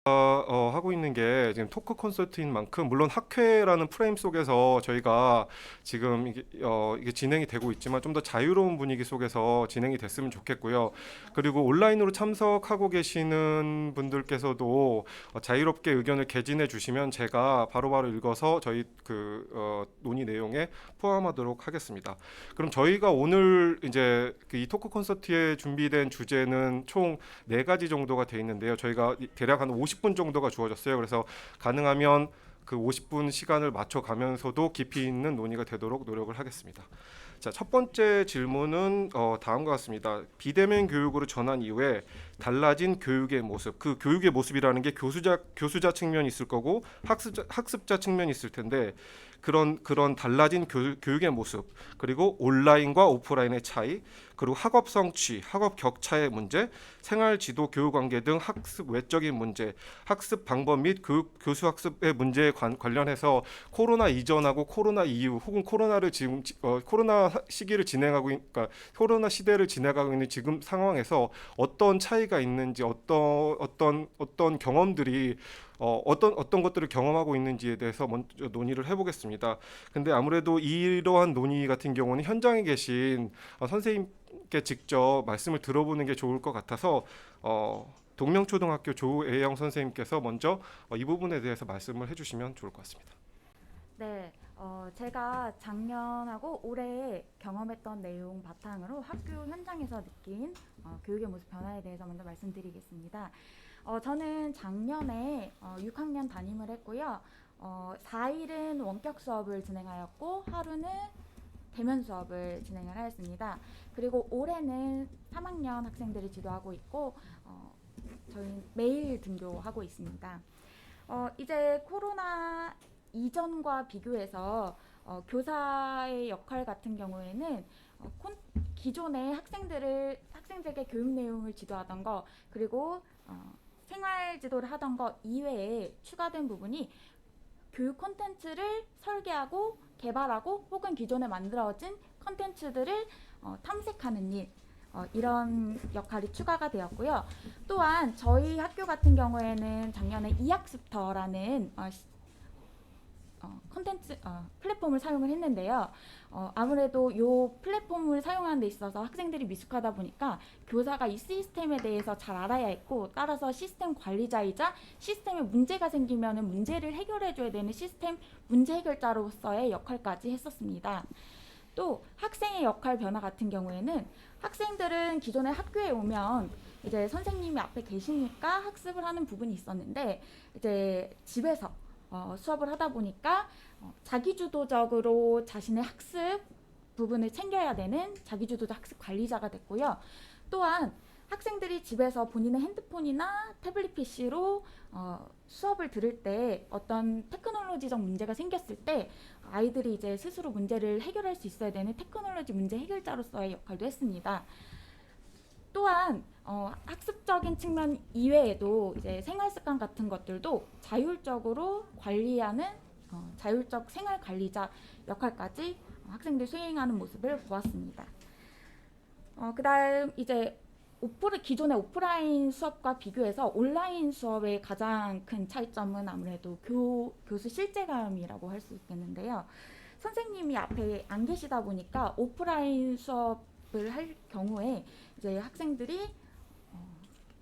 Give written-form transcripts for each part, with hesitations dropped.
하고 있는 게 지금 토크 콘서트인 만큼 물론 학회라는 프레임 속에서 저희가 지금 이게 진행이 되고 있지만 좀 더 자유로운 분위기 속에서 진행이 됐으면 좋겠고요. 그리고 온라인으로 참석하고 계시는 분들께서도 자유롭게 의견을 개진해 주시면 제가 바로바로 읽어서 저희 논의 내용에 포함하도록 하겠습니다. 그럼 저희가 오늘 이제 이 토크 콘서트에 준비된 주제는 총 네 가지 정도가 돼 있는데요. 저희가 대략 한 50분 정도가 주어졌어요. 그래서 가능하면 그 50분 시간을 맞춰 가면서도 깊이 있는 논의가 되도록 노력을 하겠습니다. 자, 첫 번째 질문은 다음과 같습니다. 비대면 교육으로 전환 이후에 달라진 교육의 모습. 그 교육의 모습이라는 게 교수자 측면이 있을 거고 학습자 측면이 있을 텐데 그런 달라진 교육의 모습, 그리고 온라인과 오프라인의 차이, 그리고 학업 성취, 학업 격차의 문제, 생활 지도 교육 관계 등 학습 외적인 문제, 학습 방법 및 교수 학습의 문제에 관련해서 코로나 이전하고 코로나 이후 혹은 코로나 시기를 그러니까 코로나 시대를 지나가고 있는 지금 상황에서 어떤 차이가 있는지, 어떤 경험들이 어떤 것들을 경험하고 있는지에 대해서 먼저 논의를 해보겠습니다. 근데 아무래도 이러한 논의 같은 경우는 현장에 계신 선생님께 직접 말씀을 들어보는 게 좋을 것 같아서 동명초등학교 조애영 선생님께서 먼저 이 부분에 대해서 말씀을 해주시면 좋을 것 같습니다. 네, 제가 작년하고 올해 경험했던 내용 바탕으로 학교 현장에서 느낀 교육의 모습 변화에 대해서 먼저 말씀드리겠습니다. 저는 작년에 6학년 담임을 했고요. 4일은 원격 수업을 진행하였고 하루는 대면 수업을 진행을 하였습니다. 그리고 올해는 3학년 학생들을 지도하고 있고 저희는 매일 등교하고 있습니다. 이제 코로나 이전과 비교해서 교사의 역할 같은 경우에는 기존의 학생들에게 교육 내용을 지도하던 거, 그리고 생활 지도를 하던 거 이외에 추가된 부분이 교육 콘텐츠를 설계하고 개발하고 혹은 기존에 만들어진 콘텐츠들을 탐색하는 일, 이런 역할이 추가가 되었고요. 또한 저희 학교 같은 경우에는 작년에 이학습터라는 콘텐츠 플랫폼을 사용을 했는데요. 아무래도 이 플랫폼을 사용하는 데 있어서 학생들이 미숙하다 보니까 교사가 이 시스템에 대해서 잘 알아야 했고, 따라서 시스템 관리자이자 시스템에 문제가 생기면 문제를 해결해줘야 되는 시스템 문제 해결자로서의 역할까지 했었습니다. 또 학생의 역할 변화 같은 경우에는 학생들은 기존에 학교에 오면 이제 선생님이 앞에 계시니까 학습을 하는 부분이 있었는데, 이제 집에서 수업을 하다 보니까 자기주도적으로 자신의 학습 부분을 챙겨야 되는 자기주도적 학습 관리자가 됐고요. 또한 학생들이 집에서 본인의 핸드폰이나 태블릿 PC로 수업을 들을 때 어떤 테크놀로지적 문제가 생겼을 때 아이들이 이제 스스로 문제를 해결할 수 있어야 되는 테크놀로지 문제 해결자로서의 역할도 했습니다. 또한 학습적인 측면 이외에도 이제 생활 습관 같은 것들도 자율적으로 관리하는 자율적 생활 관리자 역할까지 학생들 수행하는 모습을 보았습니다. 그다음 이제 기존의 오프라인 수업과 비교해서 온라인 수업의 가장 큰 차이점은 아무래도 교수 실제감이라고 할 수 있겠는데요. 선생님이 앞에 안 계시다 보니까 오프라인 수업을 할 경우에 이제 학생들이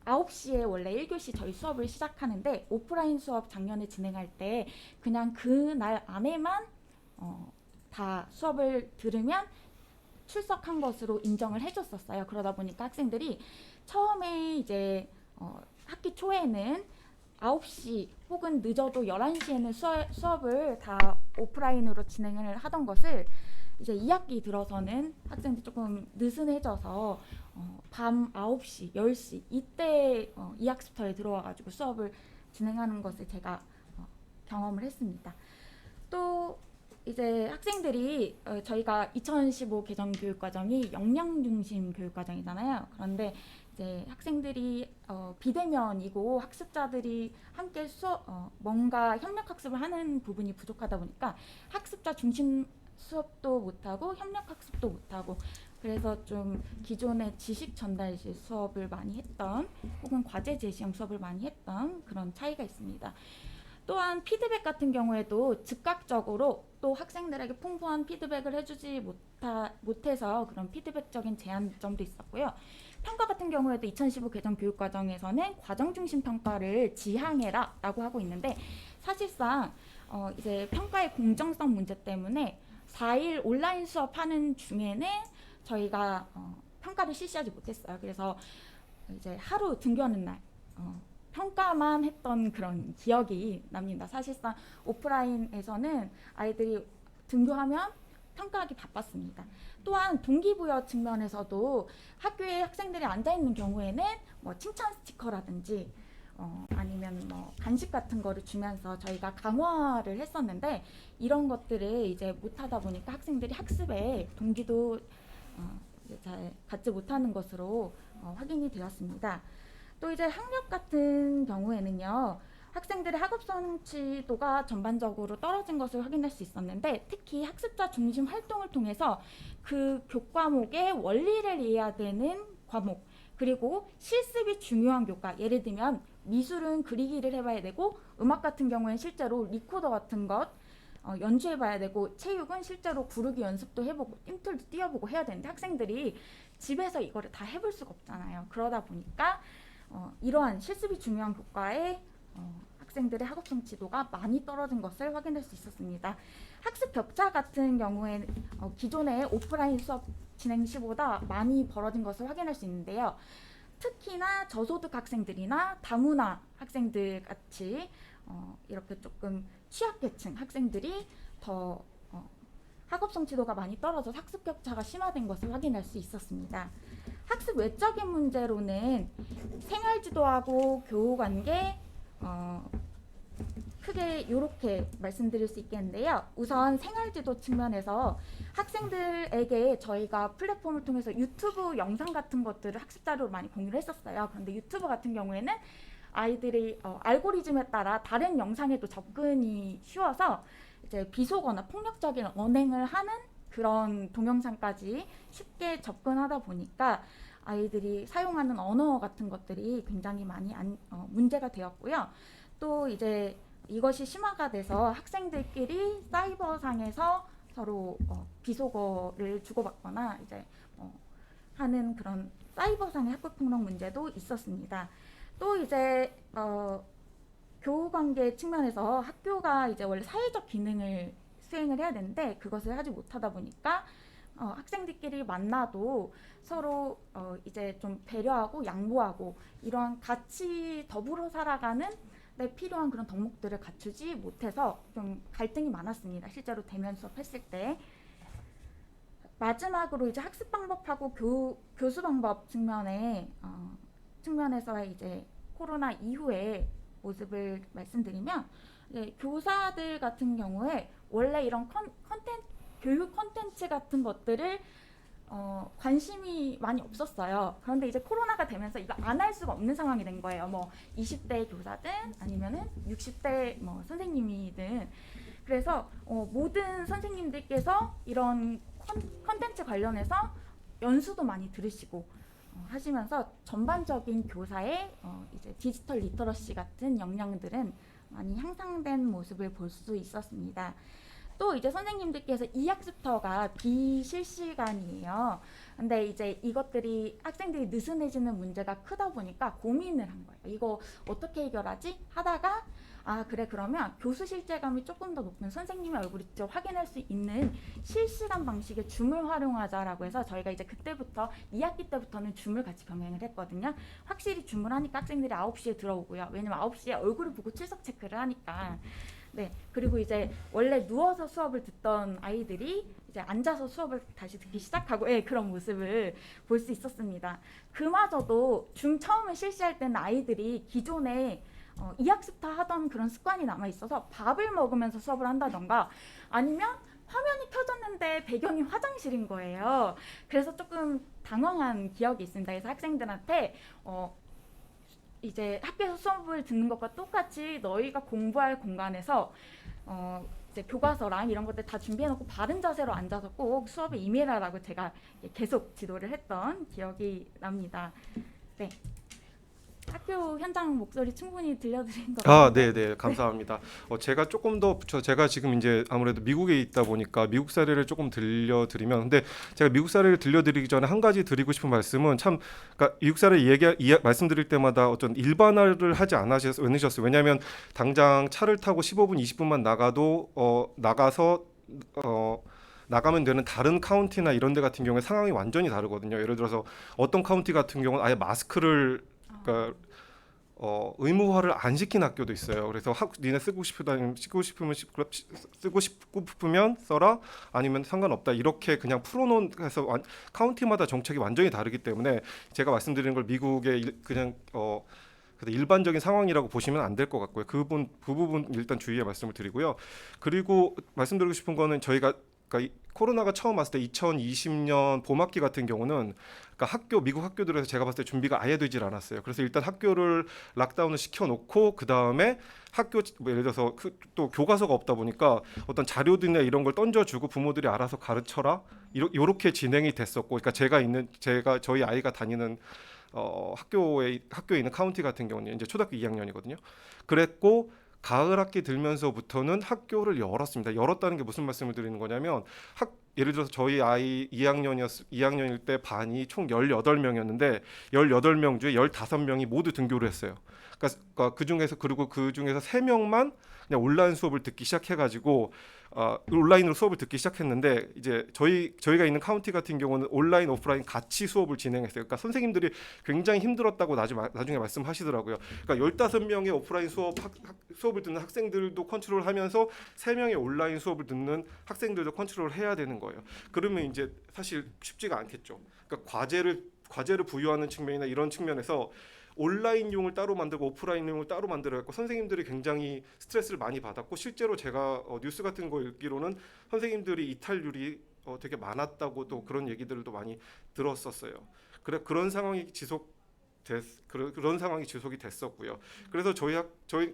9시에 원래 1교시 저희 수업을 시작하는데, 오프라인 수업 작년에 진행할 때 그냥 그날 안에만 다 수업을 들으면 출석한 것으로 인정을 해줬었어요. 그러다 보니까 학생들이 처음에 이제 학기 초에는 9시 혹은 늦어도 11시에는 수업을 다 오프라인으로 진행을 하던 것을 이제 2학기 들어서는 학생들이 조금 느슨해져서 밤 9시, 10시 이때 2학습터에 들어와가지고 수업을 진행하는 것을 제가 경험을 했습니다. 또 이제 학생들이 저희가 2015 개정 교육과정이 역량 중심 교육과정이잖아요. 그런데 이제 학생들이 비대면이고 학습자들이 함께 뭔가 협력 학습을 하는 부분이 부족하다 보니까 학습자 중심 수업도 못하고 협력 학습도 못하고 그래서 좀 기존의 지식 전달식 수업을 많이 했던 혹은 과제 제시형 수업을 많이 했던 그런 차이가 있습니다. 또한 피드백 같은 경우에도 즉각적으로 또 학생들에게 풍부한 피드백을 해주지 못해서 그런 피드백적인 제한점도 있었고요. 평가 같은 경우에도 2015 개정 교육과정에서는 과정 중심 평가를 지향해라 라고 하고 있는데 사실상 이제 평가의 공정성 문제 때문에 4일 온라인 수업하는 중에는 저희가 평가를 실시하지 못했어요. 그래서 이제 하루 등교하는 날 평가만 했던 그런 기억이 납니다. 사실상 오프라인에서는 아이들이 등교하면 평가하기 바빴습니다. 또한 동기부여 측면에서도 학교에 학생들이 앉아있는 경우에는 뭐 칭찬 스티커라든지 아니면 뭐 간식 같은 거를 주면서 저희가 강화를 했었는데 이런 것들을 이제 못하다 보니까 학생들이 학습에 동기도 이제 잘 갖지 못하는 것으로 확인이 되었습니다. 또 이제 학력 같은 경우에는요. 학생들의 학업 성취도가 전반적으로 떨어진 것을 확인할 수 있었는데 특히 학습자 중심 활동을 통해서 그 교과목의 원리를 이해해야 되는 과목 그리고 실습이 중요한 교과 예를 들면 미술은 그리기를 해봐야 되고 음악 같은 경우에는 실제로 리코더 같은 것 연주해봐야 되고 체육은 실제로 구르기 연습도 해보고 띵틀도 뛰어보고 해야 되는데 학생들이 집에서 이거를 다 해볼 수가 없잖아요. 그러다 보니까 이러한 실습이 중요한 교과에 학생들의 학업 성취도가 많이 떨어진 것을 확인할 수 있었습니다. 학습 격차 같은 경우에 기존의 오프라인 수업 진행 시보다 많이 벌어진 것을 확인할 수 있는데요. 특히나 저소득 학생들이나 다문화 학생들 같이 이렇게 조금 취약계층 학생들이 더 학업 성취도가 많이 떨어져 학습 격차가 심화된 것을 확인할 수 있었습니다. 학습 외적인 문제로는 생활지도하고 교우관계 크게 이렇게 말씀드릴 수 있겠는데요. 우선 생활지도 측면에서 학생들에게 저희가 플랫폼을 통해서 유튜브 영상 같은 것들을 학습 자료로 많이 공유를 했었어요. 그런데 유튜브 같은 경우에는 아이들이 알고리즘에 따라 다른 영상에도 접근이 쉬워서 이제 비속어나 폭력적인 언행을 하는 그런 동영상까지 쉽게 접근하다 보니까 아이들이 사용하는 언어 같은 것들이 굉장히 많이 문제가 되었고요. 또 이제 이것이 심화가 돼서 학생들끼리 사이버상에서 서로 비속어를 주고받거나 이제 하는 그런 사이버상의 학교폭력 문제도 있었습니다. 또 이제 교우관계 측면에서 학교가 이제 원래 사회적 기능을 수행을 해야 되는데 그것을 하지 못하다 보니까 학생들끼리 만나도 서로 이제 좀 배려하고 양보하고 이러한 같이 더불어 살아가는 데 필요한 그런 덕목들을 갖추지 못해서 좀 갈등이 많았습니다. 실제로 대면 수업했을 때. 마지막으로 이제 학습 방법하고 교수 방법 측면에서 이제 코로나 이후의 모습을 말씀드리면 교사들 같은 경우에 원래 이런 교육 콘텐츠 같은 것들을 관심이 많이 없었어요. 그런데 이제 코로나가 되면서 이거 안 할 수가 없는 상황이 된 거예요. 뭐 20대 교사든 아니면은 60대 뭐 선생님이든 그래서 모든 선생님들께서 이런 콘텐츠 관련해서 연수도 많이 들으시고 하시면서 전반적인 교사의 이제 디지털 리터러시 같은 역량들은 많이 향상된 모습을 볼 수 있었습니다. 또 이제 선생님들께서 이 학습터가 비실시간이에요. 근데 이제 이것들이 학생들이 느슨해지는 문제가 크다 보니까 고민을 한 거예요. 이거 어떻게 해결하지? 하다가 그래 그러면 교수 실제감이 조금 더 높은 선생님의 얼굴을 직접 확인할 수 있는 실시간 방식의 줌을 활용하자라고 해서 저희가 이제 그때부터 2학기 때부터는 줌을 같이 병행을 했거든요. 확실히 줌을 하니까 학생들이 9시에 들어오고요. 왜냐면 9시에 얼굴을 보고 출석 체크를 하니까. 네, 그리고 이제 원래 누워서 수업을 듣던 아이들이 이제 앉아서 수업을 다시 듣기 시작하고 그런 모습을 볼 수 있었습니다. 그마저도 줌 처음에 실시할 때는 아이들이 기존에 이학습터 하던 그런 습관이 남아 있어서 밥을 먹으면서 수업을 한다던가 아니면 화면이 켜졌는데 배경이 화장실인 거예요. 그래서 조금 당황한 기억이 있습니다. 그래서 학생들한테 이제 학교에서 수업을 듣는 것과 똑같이 너희가 공부할 공간에서 이제 교과서랑 이런 것들 다 준비해놓고 바른 자세로 앉아서 꼭 수업에 임해라라고 제가 계속 지도를 했던 기억이 납니다. 네. 학교 현장 목소리 충분히 들려드린 것 아, 같은데. 네, 감사합니다. 제가 조금 더 제가 지금 이제 아무래도 미국에 있다 보니까 미국 사례를 조금 들려드리면, 근데 제가 미국 사례를 들려드리기 전에 한 가지 드리고 싶은 말씀은 참, 그러니까 미국 사례 말씀드릴 때마다 어떤 일반화를 하지 않으셨어요. 왜냐하면 당장 차를 타고 15분, 20분만 나가서 나가면 되는 다른 카운티나 이런 데 같은 경우에 상황이 완전히 다르거든요. 예를 들어서 어떤 카운티 같은 경우는 아예 마스크를 그러니까 의무화를 안 시킨 학교도 있어요. 그래서 니네 쓰고 싶으면 써라, 아니면 상관없다, 이렇게 그냥 풀어놓은, 해서 카운티마다 정책이 완전히 다르기 때문에 제가 말씀드리는 걸 미국의 그냥 일반적인 상황이라고 보시면 안 될 것 같고요. 그 부분 일단 주의해 말씀을 드리고요. 그리고 말씀드리고 싶은 거는 저희가 그러니까 코로나가 처음 왔을 때 2020년 봄학기 같은 경우는 그러니까 미국 학교들에서 제가 봤을 때 준비가 아예 되질 않았어요. 그래서 일단 학교를 락다운을 시켜놓고 그 다음에 예를 들어서 또 교과서가 없다 보니까 어떤 자료들이나 이런 걸 던져주고 부모들이 알아서 가르쳐라, 요렇게 진행이 됐었고, 그러니까 저희 아이가 다니는 학교에 있는 카운티 같은 경우는 이제 초등학교 2학년이거든요. 그랬고 가을 학기 들면서부터는 학교를 열었습니다. 열었다는 게 무슨 말씀을 드리는 거냐면 예를 들어서 저희 아이 2학년일 때 반이 총 18명이었는데 18명 중에 15명이 모두 등교를 했어요. 그러니까 그 중에서 3명만 그냥 온라인 수업을 듣기 시작해가지고 온라인으로 수업을 듣기 시작했는데, 이제 저희가 있는 카운티 같은 경우는 온라인 오프라인 같이 수업을 진행했어요. 그러니까 선생님들이 굉장히 힘들었다고 나중에 말씀하시더라고요. 그러니까 15명의 오프라인 수업을 듣는 학생들도 컨트롤하면서 3명의 온라인 수업을 듣는 학생들도 컨트롤을 해야 되는 거예요. 그러면 이제 사실 쉽지가 않겠죠. 그러니까 과제를 부여하는 측면이나 이런 측면에서 온라인용을 따로 만들고 오프라인용을 따로 만들어갖고 선생님들이 굉장히 스트레스를 많이 받았고, 실제로 제가 뉴스 같은 거 읽기로는 선생님들이 이탈률이 되게 많았다고 또 그런 얘기들도 많이 들었었어요. 그런 상황이 지속이 됐었고요. 그래서 저희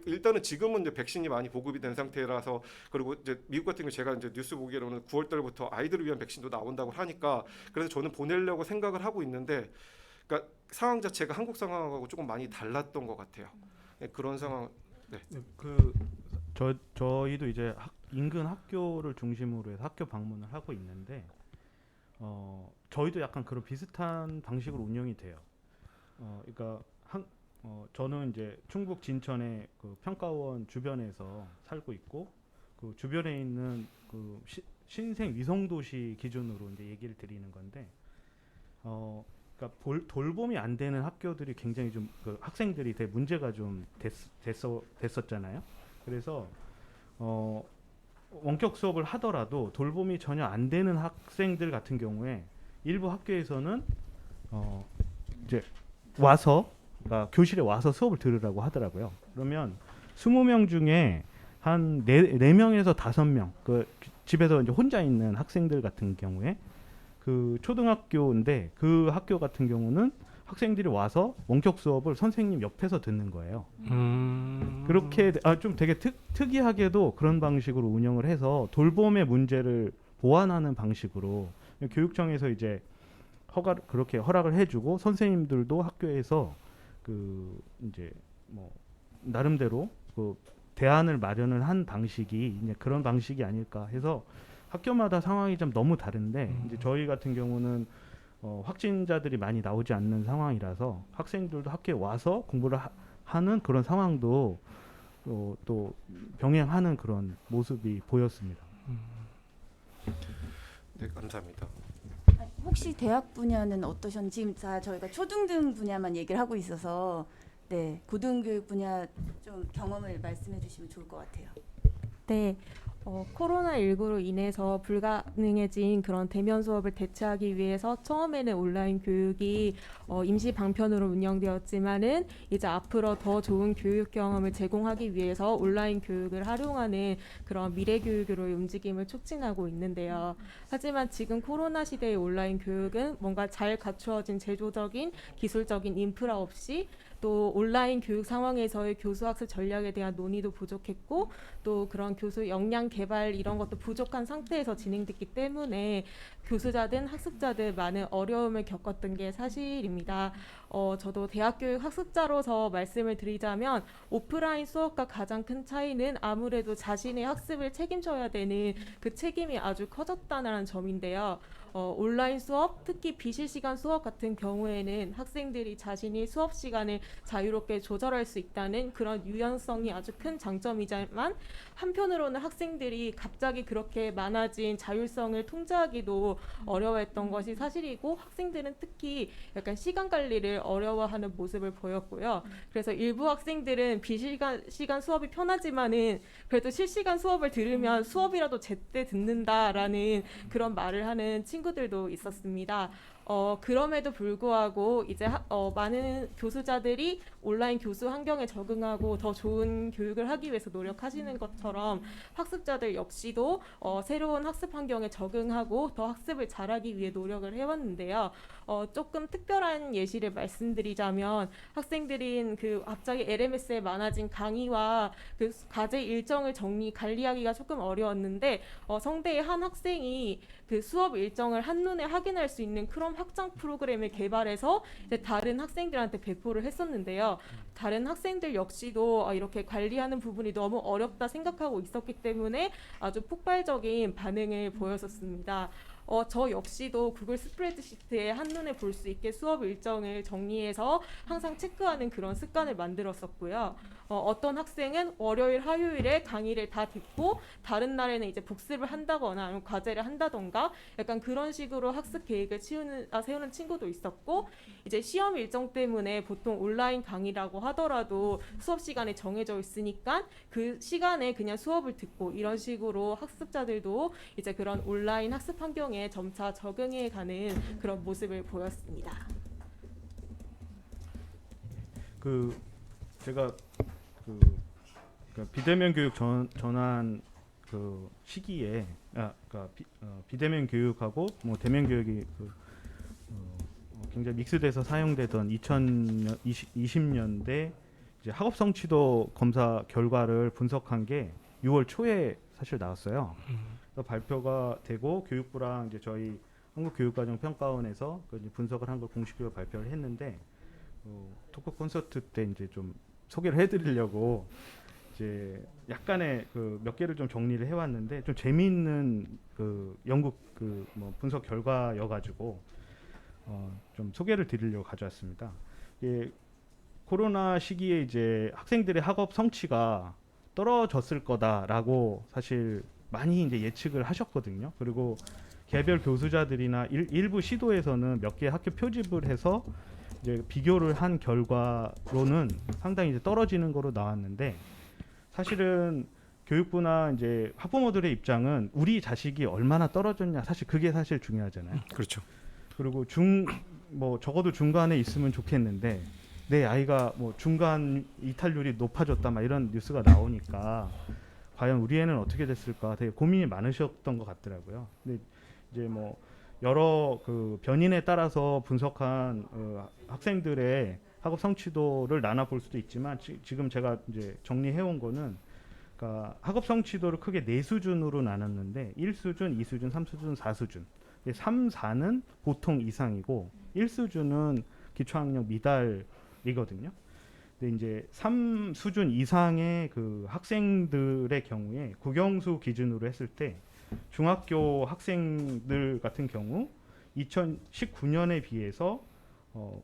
일단은 지금은 이제 백신이 많이 보급이 된 상태라서, 그리고 이제 미국 같은 경우 제가 이제 뉴스 보기로는 9월 달부터 아이들을 위한 백신도 나온다고 하니까, 그래서 저는 보내려고 생각을 하고 있는데, 그러니까 상황 자체가 한국 상황하고 조금 많이 달랐던 것 같아요. 네, 그런 상황. 네. 저희도 이제 인근 학교를 중심으로 해서 학교 방문을 하고 있는데, 저희도 약간 그런 비슷한 방식으로 운영이 돼요. 그러니까 저는 이제 충북 진천의 그 평가원 주변에서 살고 있고, 그 주변에 있는 그 신생 위성도시 기준으로 이제 얘기를 드리는 건데, 그러니까 돌봄이 안 되는 학교들이 굉장히 좀 그 학생들이 되게 문제가 좀 됐었잖아요. 그래서 원격 수업을 하더라도 돌봄이 전혀 안 되는 학생들 같은 경우에 일부 학교에서는 이제 그러니까 교실에 와서 수업을 들으라고 하더라고요. 그러면 20명 중에 한 4명에서 5명, 그 집에서 이제 혼자 있는 학생들 같은 경우에, 그 초등학교인데 그 학교 같은 경우는 학생들이 와서 원격 수업을 선생님 옆에서 듣는 거예요. 그렇게 좀 되게 특이하게도 그런 방식으로 운영을 해서 돌봄의 문제를 보완하는 방식으로 교육청에서 이제 그렇게 허락을 해주고, 선생님들도 학교에서 그 이제 뭐 나름대로 그 대안을 마련을 한 방식이 이제 그런 방식이 아닐까 해서, 학교마다 상황이 좀 너무 다른데 이제 저희 같은 경우는 확진자들이 많이 나오지 않는 상황이라서 학생들도 학교에 와서 공부를 하는 그런 상황도 또 병행하는 그런 모습이 보였습니다. 네, 감사합니다. 혹시 대학 분야는 어떠셨는지, 지금 저희가 초등등 분야만 얘기를 하고 있어서 네, 고등교육 분야 좀 경험을 말씀해 주시면 좋을 것 같아요. 네, 코로나19로 인해서 불가능해진 그런 대면 수업을 대체하기 위해서 처음에는 온라인 교육이 임시 방편으로 운영되었지만은 이제 앞으로 더 좋은 교육 경험을 제공하기 위해서 온라인 교육을 활용하는 그런 미래 교육으로의 움직임을 촉진하고 있는데요. 하지만 지금 코로나 시대의 온라인 교육은 뭔가 잘 갖추어진 제도적인 기술적인 인프라 없이 또 온라인 교육 상황에서의 교수학습 전략에 대한 논의도 부족했고 또 그런 교수 역량 개발 이런 것도 부족한 상태에서 진행됐기 때문에 교수자든 학습자든 많은 어려움을 겪었던 게 사실입니다. 저도 대학교육 학습자로서 말씀을 드리자면 오프라인 수업과 가장 큰 차이는 아무래도 자신의 학습을 책임져야 되는 그 책임이 아주 커졌다는 점인데요. 온라인 수업, 특히 비실시간 수업 같은 경우에는 학생들이 자신이 수업 시간을 자유롭게 조절할 수 있다는 그런 유연성이 아주 큰 장점이지만 한편으로는 학생들이 갑자기 그렇게 많아진 자율성을 통제하기도 어려워했던 것이 사실이고 학생들은 특히 약간 시간 관리를 어려워하는 모습을 보였고요. 그래서 일부 학생들은 비실시간 수업이 편하지만은 그래도 실시간 수업을 들으면 수업이라도 제때 듣는다라는 그런 말을 하는 친구들도 있었습니다. 그럼에도 불구하고 이제 많은 교수자들이 온라인 교수 환경에 적응하고 더 좋은 교육을 하기 위해서 노력하시는 것처럼 학습자들 역시도 새로운 학습 환경에 적응하고 더 학습을 잘하기 위해 노력을 해왔는데요. 조금 특별한 예시를 말씀드리자면 학생들인 그 갑자기 LMS에 많아진 강의와 그 과제 일정을 관리하기가 조금 어려웠는데 성대의 한 학생이 그 수업 일정을 한눈에 확인할 수 있는 크롬 확장 프로그램을 개발해서 이제 다른 학생들한테 배포를 했었는데요. 다른 학생들 역시도 이렇게 관리하는 부분이 너무 어렵다 생각하고 있었기 때문에 아주 폭발적인 반응을 보였었습니다. 저 역시도 구글 스프레드시트에 한눈에 볼 수 있게 수업 일정을 정리해서 항상 체크하는 그런 습관을 만들었었고요. 어떤 학생은 월요일, 화요일에 강의를 다 듣고 다른 날에는 이제 복습을 한다거나 아니면 과제를 한다던가 약간 그런 식으로 학습 계획을 세우는 친구도 있었고 이제 시험 일정 때문에 보통 온라인 강의라고 하더라도 수업 시간이 정해져 있으니까 그 시간에 그냥 수업을 듣고 이런 식으로 학습자들도 이제 그런 온라인 학습 환경에 점차 적응해가는 그런 모습을 보였습니다. 제가 비대면 교육 전환 그 시기에 비대면 교육하고 뭐 대면 교육이 굉장히 믹스돼서 사용되던 2020년대 이제 학업 성취도 검사 결과를 분석한 게 6월 초에 사실 나왔어요. 그래서 발표가 되고 교육부랑 이제 저희 한국교육과정평가원에서 이제 분석을 한 걸 공식적으로 발표를 했는데 토크 콘서트 때 이제 좀 소개를 해드리려고 이제 약간의 그 몇 개를 좀 정리를 해왔는데 좀 재미있는 그 연구 뭐 분석 결과여가지고 좀 소개를 드리려고 가져왔습니다. 코로나 시기에 이제 학생들의 학업 성취가 떨어졌을 거다라고 사실 많이 이제 예측을 하셨거든요. 그리고 개별 교수자들이나 일부 시도에서는 몇 개 학교 표집을 해서 이제 비교를 한 결과로는 상당히 이제 떨어지는 거로 나왔는데 사실은 교육부나 이제 학부모들의 입장은 우리 자식이 얼마나 떨어졌냐 사실 그게 사실 중요하잖아요. 그렇죠. 그리고 뭐 적어도 중간에 있으면 좋겠는데 내 아이가 뭐 중간 이탈률이 높아졌다 막 이런 뉴스가 나오니까 과연 우리 애는 어떻게 됐을까 되게 고민이 많으셨던 것 같더라고요. 근데 이제 뭐 여러 그 변인에 따라서 분석한 학생들의 학업 성취도를 나눠 볼 수도 있지만 지금 제가 이제 정리해 온 거는 그러니까 학업 성취도를 크게 네 수준으로 나눴는데 1수준, 2수준, 3수준, 4수준. 3, 4는 보통 이상이고 1수준은 기초학력 미달이거든요. 근데 이제 3수준 이상의 그 학생들의 경우에 국영수 기준으로 했을 때 중학교 학생들 같은 경우 2019년에 비해서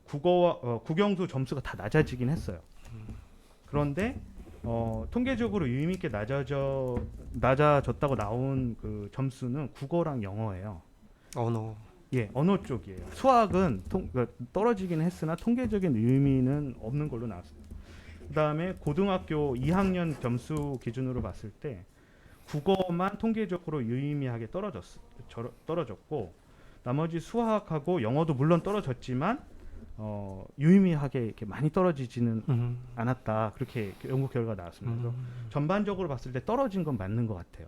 국어와 국영수 점수가 다 낮아지긴 했어요. 그런데 통계적으로 유의미 있게 낮아졌다고 나온 그 점수는 국어랑 영어예요. 언어. 예, 언어 쪽이에요. 수학은 떨어지긴 했으나 통계적인 의미는 없는 걸로 나왔어요. 그다음에 고등학교 2학년 점수 기준으로 봤을 때 국어만 통계적으로 유의미하게 떨어졌고 나머지 수학하고 영어도 물론 떨어졌지만 유의미하게 이렇게 많이 떨어지지는 않았다. 그렇게 연구 결과가 나왔습니다. 그래서 전반적으로 봤을 때 떨어진 건 맞는 것 같아요.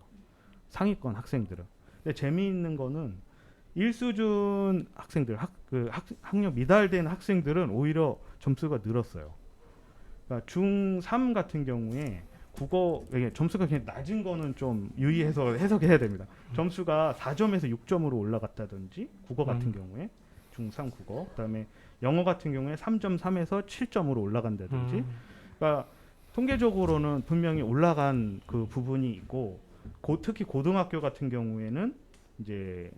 상위권 학생들은. 근데 재미있는 거는 1수준 학생들, 학력 미달된 학생들은 오히려 점수가 늘었어요. 그러니까 중3 같은 경우에 국어 이게 점수가 그냥 낮은 거는 좀 유의해서 해석해야 됩니다. 점수가 4점에서 6점으로 올라갔다든지 국어 같은 경우에 중3 국어, 그다음에 영어 같은 경우에 3.3에서 7점으로 올라간다든지, 그러니까 통계적으로는 분명히 올라간 그 부분이 있고, 특히 고등학교 같은 경우에는 이제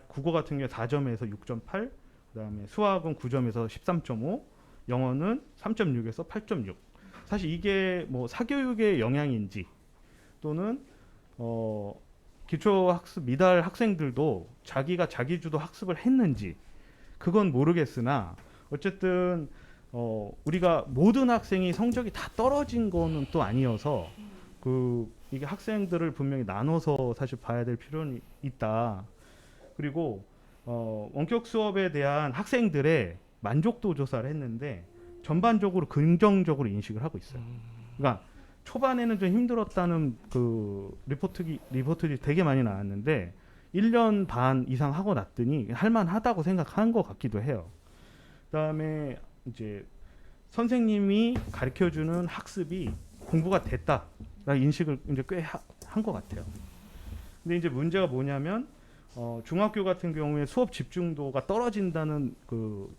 국어 같은 경우에 4점에서 6.8, 그다음에 수학은 9점에서 13.5, 영어는 3.6에서 8.6. 사실 이게 뭐 사교육의 영향인지 또는 기초학습 미달 학생들도 자기가 자기주도 학습을 했는지 그건 모르겠으나 어쨌든 우리가 모든 학생이 성적이 다 떨어진 거는 또 아니어서 이게 학생들을 분명히 나눠서 사실 봐야 될 필요는 있다. 그리고 원격 수업에 대한 학생들의 만족도 조사를 했는데 전반적으로 긍정적으로 인식을 하고 있어요. 그러니까 초반에는 좀 힘들었다는 그 리포트들이 되게 많이 나왔는데 1년 반 이상 하고 났더니 할만하다고 생각한 것 같기도 해요. 그다음에 이제 선생님이 가르쳐주는 학습이 공부가 됐다라는 인식을 이제 꽤 한 것 같아요. 근데 이제 문제가 뭐냐면 중학교 같은 경우에 수업 집중도가 떨어진다는 그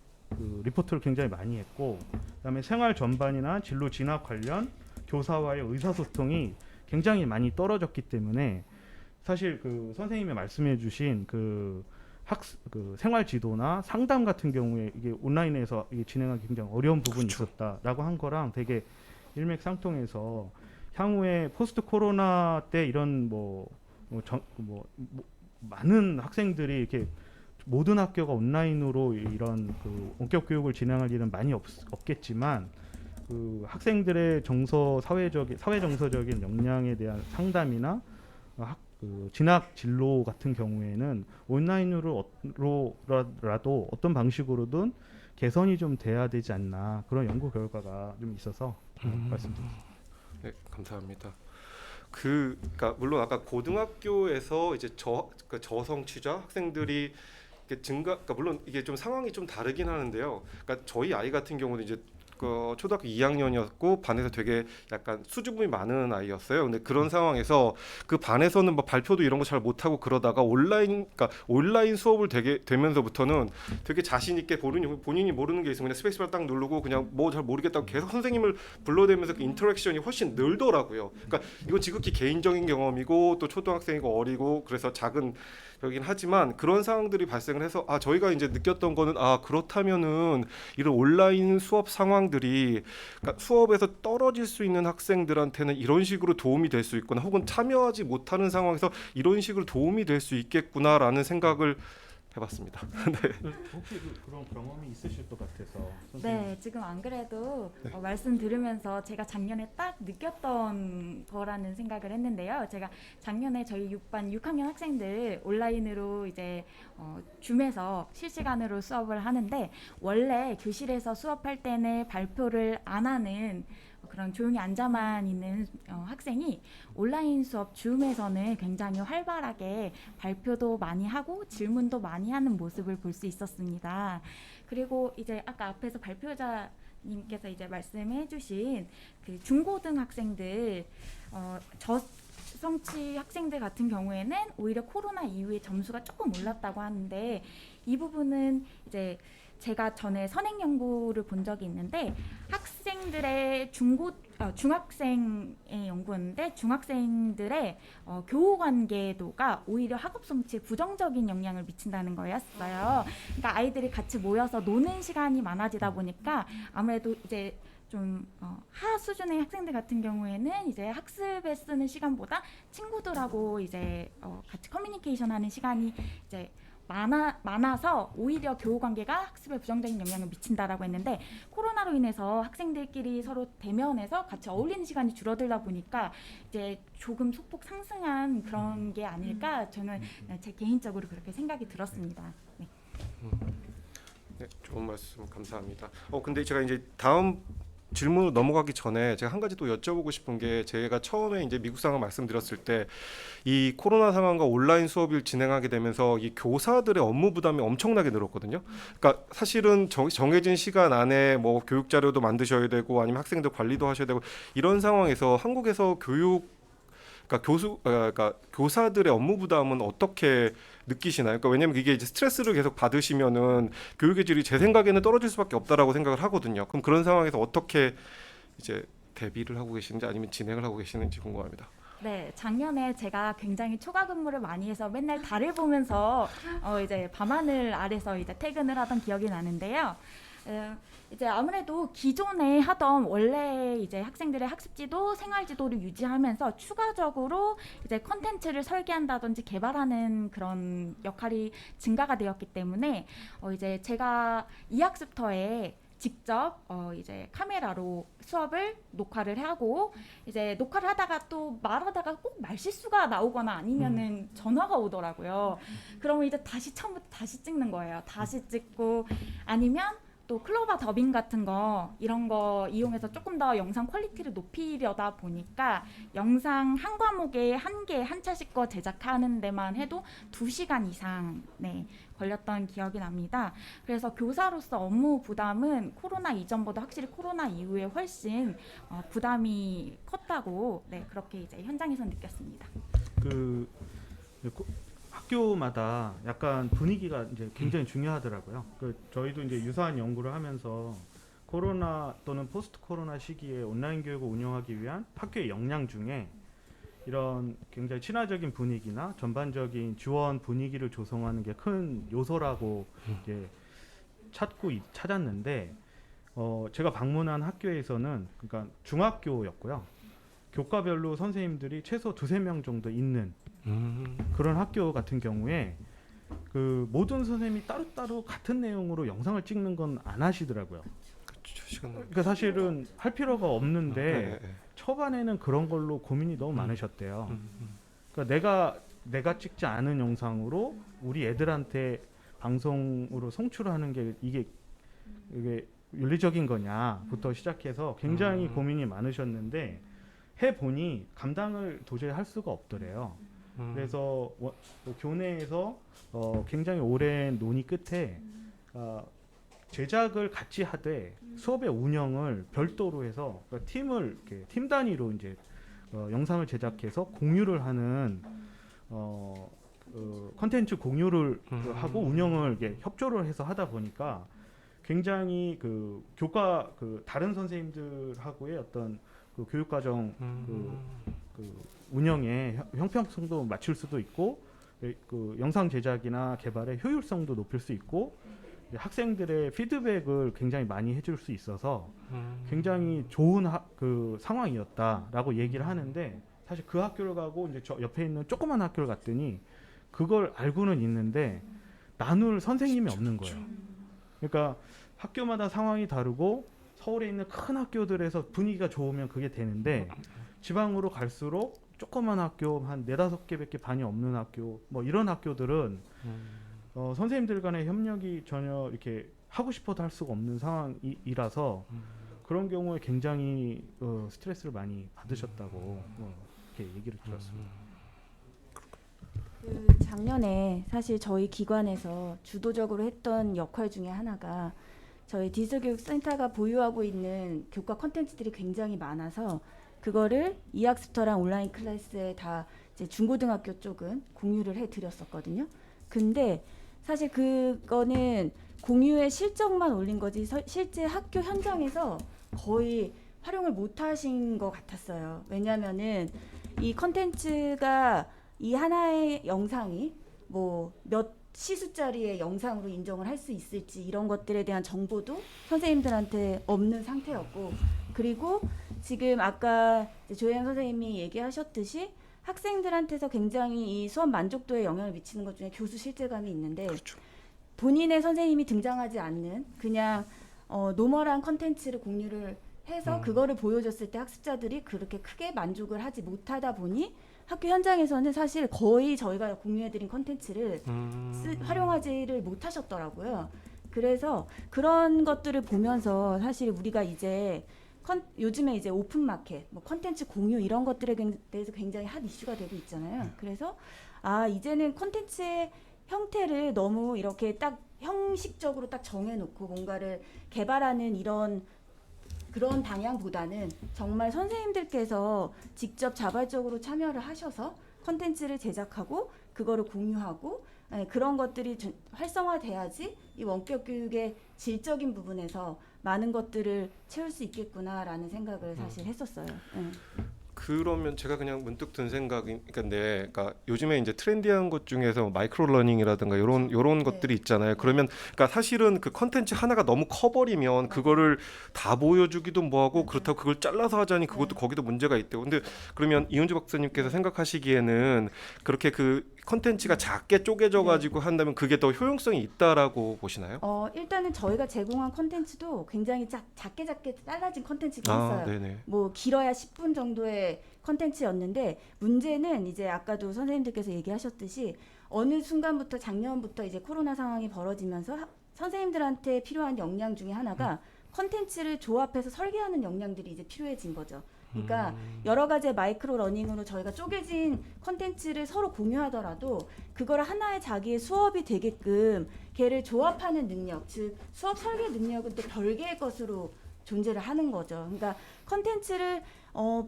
리포트를 굉장히 많이 했고, 그다음에 생활 전반이나 진로 진학 관련 교사와의 의사소통이 굉장히 많이 떨어졌기 때문에 사실 그 선생님이 말씀해주신 그 생활 지도나 상담 같은 경우에 이게 온라인에서 이게 진행하기 굉장히 어려운 부분이 그렇죠. 있었다라고 한 거랑 되게 일맥상통해서 향후에 포스트 코로나 때 이런 많은 학생들이 이렇게 모든 학교가 온라인으로 이런 그 원격 교육을 진행할 일은 많이 없겠지만 그 학생들의 사회 정서적인 역량에 대한 상담이나 진학 진로 같은 경우에는 온라인으로라도 어떤 방식으로든 개선이 좀 돼야 되지 않나, 그런 연구 결과가 좀 있어서 말씀드립니다. 네, 감사합니다. 그러니까 물론 아까 고등학교에서 이제 저성취자 학생들이 그러니까 물론 이게 좀 상황이 좀 다르긴 하는데요. 그러니까 저희 아이 같은 경우는 이제 초등학교 2학년이었고 반에서 되게 약간 수줍음이 많은 아이였어요. 근데 그런 상황에서 그 반에서는 뭐 발표도 이런 거 잘 못하고 그러다가 온라인 수업을 되면서부터는 되게 자신 있게 본인이 모르는 게 있으면 그냥 스페이스바 딱 누르고 그냥 뭐 잘 모르겠다고 계속 선생님을 불러대면서 그 인터랙션이 훨씬 늘더라고요. 그러니까 이건 지극히 개인적인 경험이고 또 초등학생이고 어리고 그래서 작은 벽이긴 하지만 그런 상황들이 발생을 해서 저희가 이제 느꼈던 거는 그렇다면은 이런 온라인 수업 상황들이 그러니까 수업에서 떨어질 수 있는 학생들한테는 이런 식으로 도움이 될 수 있구나, 혹은 참여하지 못하는 상황에서 이런 식으로 도움이 될 수 있겠구나라는 생각을 해봤습니다. 혹시 그런 경험이 있으실 것 같아서. 네, 지금 안 그래도 말씀 들으면서 제가 작년에 딱 느꼈던 거라는 생각을 했는데요. 제가 작년에 저희 6학년 학생들 온라인으로 이제 줌에서 실시간으로 수업을 하는데, 원래 교실에서 수업할 때는 발표를 안 하는 그런 조용히 앉아만 있는 학생이 온라인 수업 줌에서는 굉장히 활발하게 발표도 많이 하고 질문도 많이 하는 모습을 볼 수 있었습니다. 그리고 이제 아까 앞에서 발표자님께서 이제 말씀해주신 그 중고등 학생들 저성취 학생들 같은 경우에는 오히려 코로나 이후에 점수가 조금 올랐다고 하는데, 이 부분은 이제 제가 전에 선행 연구를 본 적이 있는데 학생들의 중학생의 연구였는데 중학생들의 교우 관계도가 오히려 학업 성취에 부정적인 영향을 미친다는 거였어요. 그러니까 아이들이 같이 모여서 노는 시간이 많아지다 보니까 아무래도 이제 좀 하 수준의 학생들 같은 경우에는 이제 학습에 쓰는 시간보다 친구들하고 이제 같이 커뮤니케이션하는 시간이 이제 많아서 오히려 교우 관계가 학습에 부정적인 영향을 미친다라고 했는데, 코로나로 인해서 학생들끼리 서로 대면해서 같이 어울리는 시간이 줄어들다 보니까 이제 조금 소폭 상승한 그런 게 아닐까, 저는 제 개인적으로 그렇게 생각이 들었습니다. 네. 네, 좋은 말씀 감사합니다. 근데 제가 이제 다음 질문으로 넘어가기 전에 제가 한 가지 또 여쭤보고 싶은 게 제가 처음에 이제 미국 상황 말씀드렸을 때 이 코로나 상황과 온라인 수업을 진행하게 되면서 이 교사들의 업무 부담이 엄청나게 늘었거든요. 그러니까 사실은 정해진 시간 안에 뭐 교육 자료도 만드셔야 되고 아니면 학생들 관리도 하셔야 되고 이런 상황에서 한국에서 그러니까 교사들의 업무 부담은 어떻게 느끼시나요? 그러니까 왜냐면 이게 이제 스트레스를 계속 받으시면은 교육의 질이 제 생각에는 떨어질 수밖에 없다라고 생각을 하거든요. 그럼 그런 상황에서 어떻게 이제 대비를 하고 계시는지 아니면 진행을 하고 계시는지 궁금합니다. 네, 작년에 제가 굉장히 초과 근무를 많이 해서 맨날 달을 보면서 이제 밤하늘 아래서 이제 퇴근을 하던 기억이 나는데요. 이제 아무래도 기존에 하던 원래 이제 학생들의 학습지도 생활지도를 유지하면서 추가적으로 이제 컨텐츠를 설계한다든지 개발하는 그런 역할이 증가가 되었기 때문에 이제 제가 이학습터에 직접 이제 카메라로 수업을 녹화를 하고 이제 녹화를 하다가 또 말하다가 꼭 말실수가 나오거나 아니면은 전화가 오더라고요. 그러면 이제 다시 처음부터 다시 찍는 거예요. 다시 찍고 아니면 또 클로바 더빙 같은 거 이런 거 이용해서 조금 더 영상 퀄리티를 높이려다 보니까 영상 한 과목에 한 개 한 차씩 거 제작하는 데만 해도 2시간 이상 걸렸던 기억이 납니다. 그래서 교사로서 업무 부담은 코로나 이전보다 확실히 코로나 이후에 훨씬 부담이 컸다고 그렇게 이제 현장에서 느꼈습니다. 학교마다 약간 분위기가 이제 굉장히 중요하더라고요. 저희도 이제 유사한 연구를 하면서 코로나 또는 포스트 코로나 시기에 온라인 교육을 운영하기 위한 학교의 역량 중에 이런 굉장히 친화적인 분위기나 전반적인 지원 분위기를 조성하는 게 큰 요소라고 이제 찾았는데 제가 방문한 학교에서는 그러니까 중학교였고요. 교과별로 선생님들이 최소 2-3명 정도 있는 그런 학교 같은 경우에 그 모든 선생님이 따로따로 같은 내용으로 영상을 찍는 건 안 하시더라고요. 그러니까 사실은 할 필요가 없는데 초반에는 그런 걸로 고민이 너무 많으셨대요. 그러니까 내가 찍지 않은 영상으로 우리 애들한테 방송으로 송출하는 게 이게 윤리적인 거냐부터 시작해서 굉장히 고민이 많으셨는데 해보니 감당을 도저히 할 수가 없더래요. 그래서 교내에서 굉장히 오랜 논의 끝에 제작을 같이 하되 수업의 운영을 별도로 해서 그러니까 팀 단위로 이제 영상을 제작해서 공유를 하는 컨텐츠 공유를 하고 운영을 협조를 해서 하다 보니까 굉장히 다른 선생님들하고의 어떤 교육과정 운영의 형평성도 맞출 수도 있고 영상 제작이나 개발의 효율성도 높일 수 있고 학생들의 피드백을 굉장히 많이 해줄 수 있어서 굉장히 좋은 상황이었다라고 얘기를 하는데 사실 그 학교를 가고 이제 저 옆에 있는 조그만 학교를 갔더니 그걸 알고는 있는데 나눌 선생님이 없는 거예요. 그러니까 학교마다 상황이 다르고 서울에 있는 큰 학교들에서 분위기가 좋으면 그게 되는데 지방으로 갈수록 조그만 학교 한 4-5개밖에 반이 없는 학교 뭐 이런 학교들은 선생님들 간의 협력이 전혀 이렇게 하고 싶어도 할 수가 없는 상황이라서 그런 경우에 굉장히 스트레스를 많이 받으셨다고 이렇게 얘기를 들었습니다. 작년에 사실 저희 기관에서 주도적으로 했던 역할 중에 하나가 저희 디지털교육센터가 보유하고 있는 교과 콘텐츠들이 굉장히 많아서 그거를 이학습터랑 온라인 클래스에 다 이제 중고등학교 쪽은 공유를 해드렸었거든요. 근데 사실 그거는 공유의 실적만 올린 거지 실제 학교 현장에서 거의 활용을 못 하신 것 같았어요. 왜냐면은 이 컨텐츠가 이 하나의 영상이 뭐 몇 시수짜리의 영상으로 인정을 할 수 있을지 이런 것들에 대한 정보도 선생님들한테 없는 상태였고 그리고 지금 아까 조혜연 선생님이 얘기하셨듯이 학생들한테서 굉장히 이 수업 만족도에 영향을 미치는 것 중에 교수 실제감이 있는데 그렇죠. 본인의 선생님이 등장하지 않는 그냥 노멀한 컨텐츠를 공유를 해서 그거를 보여줬을 때 학습자들이 그렇게 크게 만족을 하지 못하다 보니 학교 현장에서는 사실 거의 저희가 공유해드린 컨텐츠를 활용하지를 못하셨더라고요. 그래서 그런 것들을 보면서 사실 우리가 이제 요즘에 이제 오픈 마켓, 뭐 컨텐츠 공유 이런 것들에 대해서 굉장히 핫 이슈가 되고 있잖아요. 그래서 이제는 컨텐츠의 형태를 너무 이렇게 딱 형식적으로 딱 정해놓고 뭔가를 개발하는 그런 방향보다는 정말 선생님들께서 직접 자발적으로 참여를 하셔서 컨텐츠를 제작하고 그거를 공유하고 그런 것들이 활성화돼야지 이 원격 교육의 질적인 부분에서 많은 것들을 채울 수 있겠구나라는 생각을 사실 했었어요. 그러면 제가 그냥 문득 든 생각이 건데, 그러니까 요즘에 이제 트렌디한 것 중에서 마이크로 러닝이라든가 요런 네. 것들이 있잖아요. 그러면 그러니까 사실은 그 컨텐츠 하나가 너무 커버리면 그거를 다 보여주기도 뭐하고 그렇다고 그걸 잘라서 하자니 그것도 네. 거기도 문제가 있대요. 근데 그러면 이은주 박사님께서 생각하시기에는 그렇게 그 컨텐츠가 작게 쪼개져 가지고 한다면 그게 더 효용성이 있다라고 보시나요? 일단은 저희가 제공한 컨텐츠도 굉장히 작게 잘라진 컨텐츠가 있어요. 네네. 뭐 길어야 10분 정도의 컨텐츠였는데 문제는 이제 아까도 선생님들께서 얘기하셨듯이 어느 순간부터 작년부터 이제 코로나 상황이 벌어지면서 선생님들한테 필요한 역량 중에 하나가 컨텐츠를 조합해서 설계하는 역량들이 이제 필요해진 거죠. 그러니까 여러 가지의 마이크로 러닝으로 저희가 쪼개진 컨텐츠를 서로 공유하더라도 그걸 하나의 자기의 수업이 되게끔 걔를 조합하는 능력, 즉 수업 설계 능력은 또 별개의 것으로 존재를 하는 거죠. 그러니까 컨텐츠를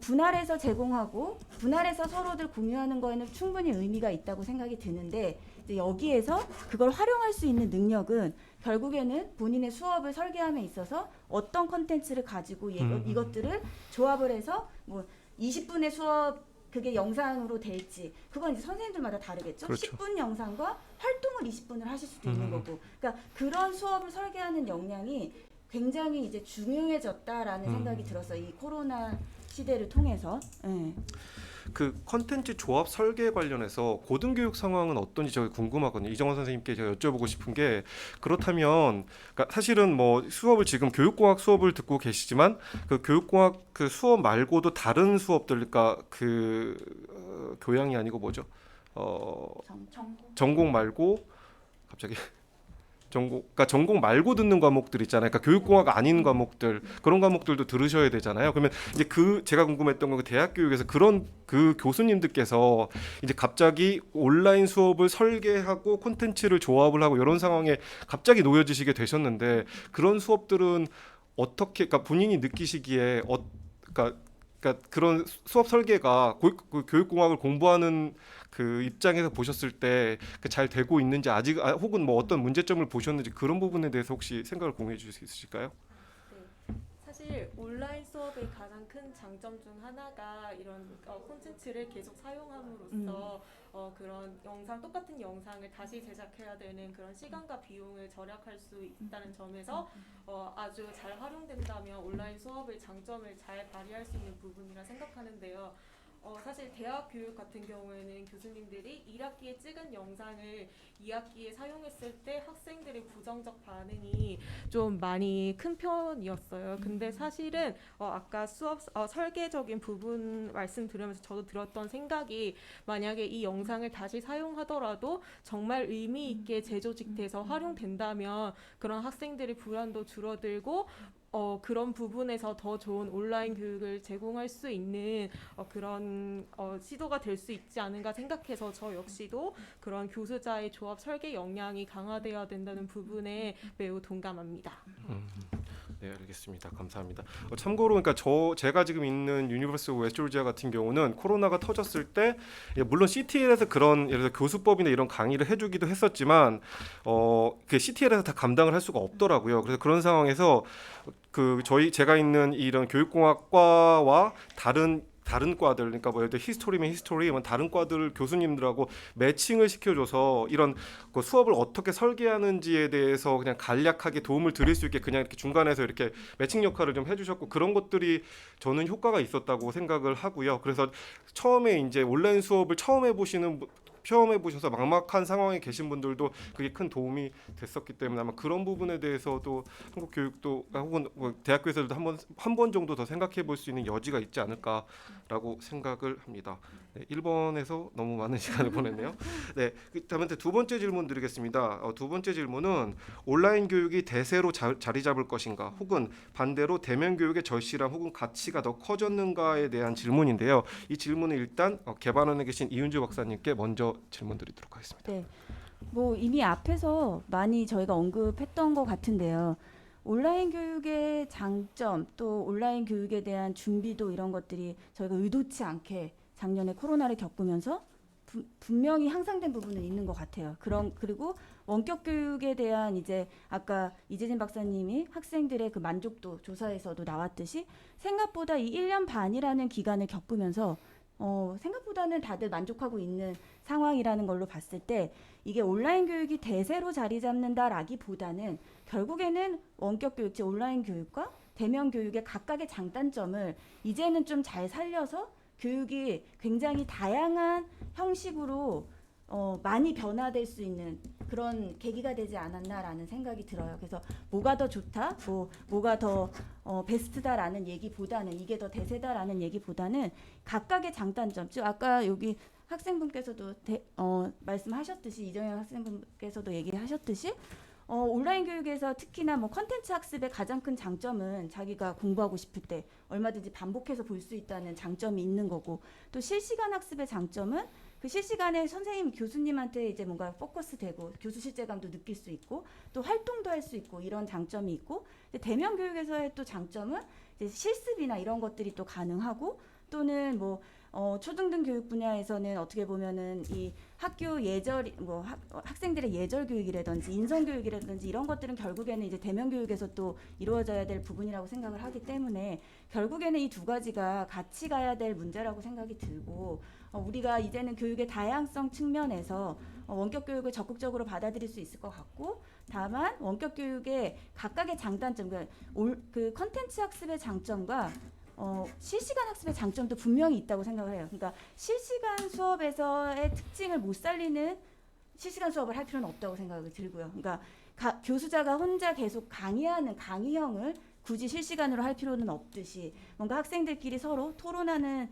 분할해서 제공하고 분할해서 서로들 공유하는 거에는 충분히 의미가 있다고 생각이 드는데 이제 여기에서 그걸 활용할 수 있는 능력은 결국에는 본인의 수업을 설계함에 있어서 어떤 컨텐츠를 가지고 이것들을 조합을 해서 뭐 20분의 수업 그게 영상으로 될지 그건 이제 선생님들마다 다르겠죠. 그렇죠. 10분 영상과 활동을 20분을 하실 수도 있는 거고. 그러니까 그런 수업을 설계하는 역량이 굉장히 이제 중요해졌다라는 생각이 들었어요. 이 코로나 시대를 통해서. 네. 그 컨텐츠 조합 설계 관련해서 고등교육 상황은 어떤지 저기 궁금하거든요. 이정원 선생님께 제가 여쭤보고 싶은 게 그렇다면 그러니까 사실은 뭐 수업을 지금 교육공학 수업을 듣고 계시지만 그 교육공학 그 수업 말고도 다른 수업들 그러니까 교양이 아니고 뭐죠? 전공 말고 갑자기 그러니까 전공 말고 듣는 과목들 있잖아요. 그러니까 교육공학 아닌 과목들 그런 과목들도 들으셔야 되잖아요. 그러면 이제 제가 궁금했던 건 그 대학 교육에서 그런 그 교수님들께서 이제 갑자기 온라인 수업을 설계하고 콘텐츠를 조합을 하고 이런 상황에 갑자기 놓여지시게 되셨는데 그런 수업들은 어떻게 그러니까 본인이 느끼시기에 그러니까 그런 수업 설계가 그 교육공학을 공부하는 그 입장에서 보셨을 때 잘 되고 있는지 아직 혹은 뭐 어떤 문제점을 보셨는지 그런 부분에 대해서 혹시 생각을 공유해 주실 수 있으실까요? 사실 온라인 수업의 가장 큰 장점 중 하나가 이런 콘텐츠를 계속 사용함으로써 그런 똑같은 영상을 다시 제작해야 되는 그런 시간과 비용을 절약할 수 있다는 점에서 아주 잘 활용된다면 온라인 수업의 장점을 잘 발휘할 수 있는 부분이라 생각하는데요. 사실 대학 교육 같은 경우에는 교수님들이 1학기에 찍은 영상을 2학기에 사용했을 때 학생들의 부정적 반응이 좀 많이 큰 편이었어요. 근데 사실은 아까 수업 설계적인 부분 말씀 들으면서 저도 들었던 생각이 만약에 이 영상을 다시 사용하더라도 정말 의미 있게 재조직돼서 활용된다면 그런 학생들의 불안도 줄어들고 그런 부분에서 더 좋은 온라인 교육을 제공할 수 있는 그런 시도가 될 수 있지 않은가 생각해서 저 역시도 그런 교수자의 조합 설계 역량이 강화되어야 된다는 부분에 매우 동감합니다. 네, 알겠습니다. 감사합니다. 참고로 그러니까 제가 지금 있는 유니버시티 오브 웨스트조지아 같은 경우는 코로나가 터졌을 때 물론 CTL에서 그런 예를 들어 교수법이나 이런 강의를 해주기도 했었지만 그 CTL에서 다 감당을 할 수가 없더라고요. 그래서 그런 상황에서 제가 있는 이런 교육공학과와 다른 과들 그러니까 뭐 예를 들어 히스토리면 히스토리 다른 과들 교수님들하고 매칭을 시켜줘서 이런 그 수업을 어떻게 설계하는지에 대해서 그냥 간략하게 도움을 드릴 수 있게 그냥 이렇게 중간에서 이렇게 매칭 역할을 좀 해주셨고 그런 것들이 저는 효과가 있었다고 생각을 하고요. 그래서 처음에 이제 온라인 수업을 처음 해보셔서 막막한 상황에 계신 분들도 그게 큰 도움이 됐었기 때문에 아마 그런 부분에 대해서도 한국 교육도 혹은 대학교에서도 한 번 정도 더 생각해 볼 수 있는 여지가 있지 않을까라고 생각을 합니다. 네. 네, 1번에서 너무 많은 시간을 보냈네요. 네, 그다음에 두 번째 질문 드리겠습니다. 두 번째 질문은 온라인 교육이 대세로 자리 잡을 것인가, 혹은 반대로 대면 교육의 절실함 혹은 가치가 더 커졌는가에 대한 질문인데요. 이 질문을 일단 개발원에 계신 이윤주 박사님께 먼저 질문 드리도록 하겠습니다. 네. 뭐 이미 앞에서 많이 저희가 언급했던 것 같은데요. 온라인 교육의 장점 또 온라인 교육에 대한 준비도 이런 것들이 저희가 의도치 않게 작년에 코로나를 겪으면서 분명히 향상된 부분은 있는 것 같아요. 그리고 원격 교육에 대한 이제 아까 이재진 박사님이 학생들의 그 만족도 조사에서도 나왔듯이 생각보다 이 1년 반이라는 기간을 겪으면서 생각보다는 다들 만족하고 있는 상황이라는 걸로 봤을 때 이게 온라인 교육이 대세로 자리 잡는다라기보다는 결국에는 원격 교육, 즉 온라인 교육과 대면 교육의 각각의 장단점을 이제는 좀 잘 살려서 교육이 굉장히 다양한 형식으로 많이 변화될 수 있는 그런 계기가 되지 않았나라는 생각이 들어요. 그래서 뭐가 더 좋다, 뭐가 더 베스트다라는 얘기보다는 이게 더 대세다라는 얘기보다는 각각의 장단점, 즉 아까 여기 학생분께서도 말씀하셨듯이 이정현 학생분께서도 얘기하셨듯이 온라인 교육에서 특히나 뭐 컨텐츠 학습의 가장 큰 장점은 자기가 공부하고 싶을 때 얼마든지 반복해서 볼 수 있다는 장점이 있는 거고, 또 실시간 학습의 장점은 그 실시간에 선생님 교수님한테 이제 뭔가 포커스되고 교수 실제감도 느낄 수 있고 또 활동도 할 수 있고 이런 장점이 있고, 대면 교육에서의 또 장점은 이제 실습이나 이런 것들이 또 가능하고, 또는 뭐 초등등 교육 분야에서는 어떻게 보면은 이 학교 예절 학생들의 예절 교육이라든지 인성 교육이라든지 이런 것들은 결국에는 이제 대면 교육에서 또 이루어져야 될 부분이라고 생각을 하기 때문에 결국에는 이 두 가지가 같이 가야 될 문제라고 생각이 들고, 우리가 이제는 교육의 다양성 측면에서 원격 교육을 적극적으로 받아들일 수 있을 것 같고, 다만 원격 교육의 각각의 장단점, 그 컨텐츠 학습의 장점과 실시간 학습의 장점도 분명히 있다고 생각을 해요. 그러니까 실시간 수업에서의 특징을 못 살리는 실시간 수업을 할 필요는 없다고 생각이 들고요. 그러니까 교수자가 혼자 계속 강의하는 강의형을 굳이 실시간으로 할 필요는 없듯이 뭔가 학생들끼리 서로 토론하는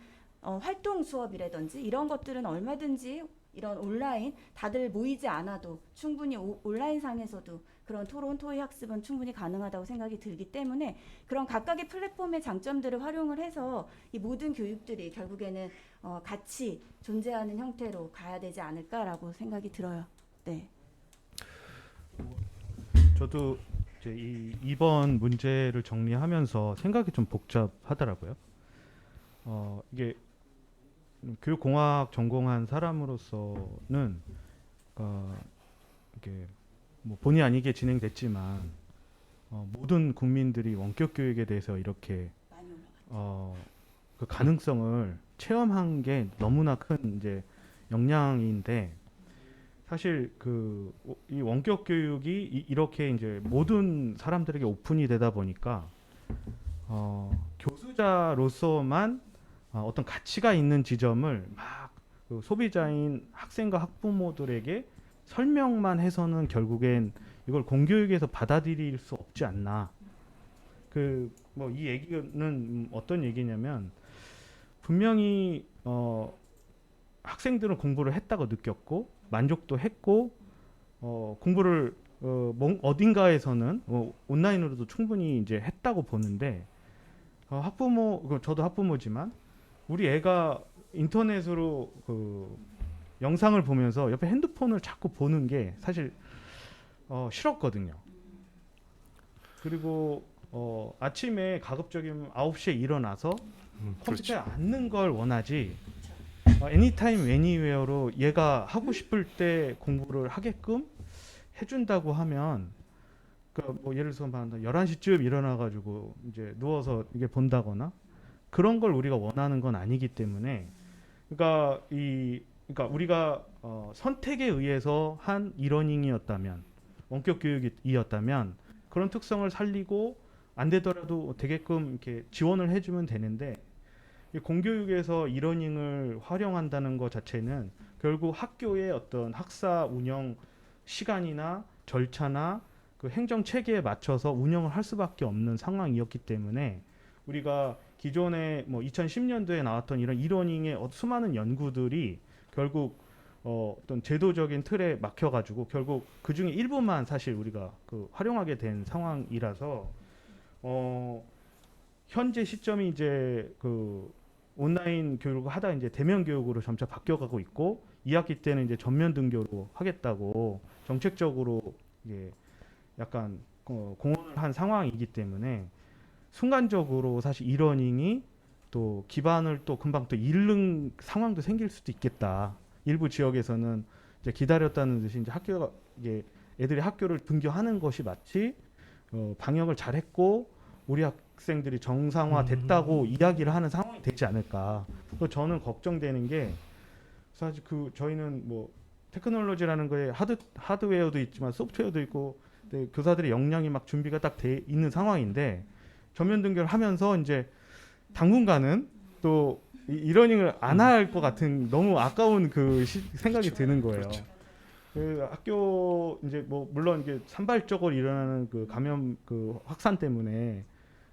활동 수업이라든지 이런 것들은 얼마든지 이런 온라인 다들 모이지 않아도 충분히 온라인상에서도 그런 토론, 토의 학습은 충분히 가능하다고 생각이 들기 때문에 그런 각각의 플랫폼의 장점들을 활용을 해서 이 모든 교육들이 결국에는 같이 존재하는 형태로 가야 되지 않을까라고 생각이 들어요. 네. 저도 이제 이번 문제를 정리하면서 생각이 좀 복잡하더라고요. 이게 교육공학 전공한 사람으로서는 이게 뭐 본의 아니게 진행됐지만 모든 국민들이 원격 교육에 대해서 이렇게 그 가능성을 체험한 게 너무나 큰 이제 역량인데, 사실 이 원격 교육이 이렇게 이제 모든 사람들에게 오픈이 되다 보니까 교수자로서만 어떤 가치가 있는 지점을 막 그 소비자인 학생과 학부모들에게 설명만 해서는 결국엔 이걸 공교육에서 받아들일 수 없지 않나. 뭐 이 얘기는 어떤 얘기냐면, 분명히 학생들은 공부를 했다고 느꼈고 만족도 했고 공부를 어딘가에서는 온라인으로도 충분히 이제 했다고 보는데, 저도 학부모지만 우리 애가 인터넷으로 영상을 보면서 옆에 핸드폰을 자꾸 보는 게 사실 싫었거든요. 그리고 아침에 가급적이면 9시에 일어나서 컴퓨터에 앉는 걸 원하지, 애니타임 애니웨어로 얘가 하고 싶을 때 공부를 하게끔 해준다고 하면, 뭐 예를 들어서 11시쯤 일어나가지고 이제 누워서 이게 본다거나 그런 걸 우리가 원하는 건 아니기 때문에, 그러니까 우리가 선택에 의해서 한 이러닝이었다면, 원격 교육이었다면 그런 특성을 살리고 안 되더라도 되게끔 이렇게 지원을 해주면 되는데, 공교육에서 이러닝을 활용한다는 것 자체는 결국 학교의 어떤 학사 운영 시간이나 절차나 그 행정 체계에 맞춰서 운영을 할 수밖에 없는 상황이었기 때문에 우리가 기존에 뭐 2010년도에 나왔던 이런 이러닝의 수많은 연구들이 결국 어떤 제도적인 틀에 막혀가지고 결국 그 중에 일부만 사실 우리가 그 활용하게 된 상황이라서 현재 시점이 이제 그 온라인 교육을 하다 이제 대면 교육으로 점차 바뀌어가고 있고 2학기 때는 이제 전면 등교로 하겠다고 정책적으로 이게 약간 공언을 한 상황이기 때문에 순간적으로 사실 이러닝이 또 기반을 또 금방 또 잃는 상황도 생길 수도 있겠다. 일부 지역에서는 이제 기다렸다는 듯이 이제 학교가 이게 애들이 학교를 등교하는 것이 마치 방역을 잘했고 우리 학생들이 정상화됐다고 이야기를 하는 상황이 되지 않을까. 또 저는 걱정되는 게 사실 그 저희는 뭐 테크놀로지라는 거에 하드웨어도 있지만 소프트웨어도 있고 교사들의 역량이 막 준비가 딱 돼 있는 상황인데 전면 등교를 하면서 이제 당분간은 또 이러닝을 안 할 것 같은 너무 아까운 그 생각이 드는 거예요. 그렇죠. 그 학교 이제 뭐 물론 이게 산발적으로 일어나는 그 감염 그 확산 때문에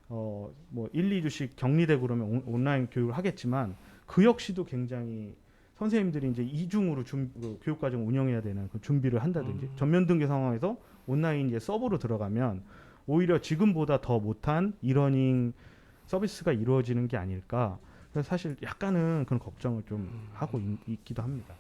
뭐 1, 2주씩 격리되고 그러면 온라인 교육을 하겠지만 그 역시도 굉장히 선생님들이 이제 이중으로 그 교육 과정 운영해야 되는 그 준비를 한다든지 전면 등교 상황에서 온라인 이제 서버로 들어가면 오히려 지금보다 더 못한 이러닝 서비스가 이루어지는 게 아닐까. 그래서 사실 약간은 그런 걱정을 좀 하고 있기도 합니다.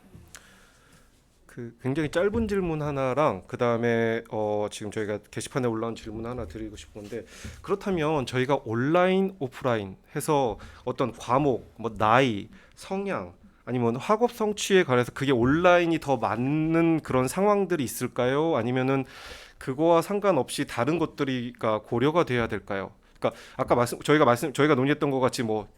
그 굉장히 짧은 질문 하나랑 그 다음에 지금 저희가 게시판에 올라온 질문 하나 드리고 싶은데 그렇다면 저희가 온라인, 오프라인 해서 어떤 과목, 뭐 나이, 성향 아니면 학업 성취에 관해서 그게 온라인이 더 맞는 그런 상황들이 있을까요? 아니면은 그거와 상관없이 다른 것들이가 고려가 돼야 될까요? 그러니까 아까 저희가 논의했던 것 같이 뭐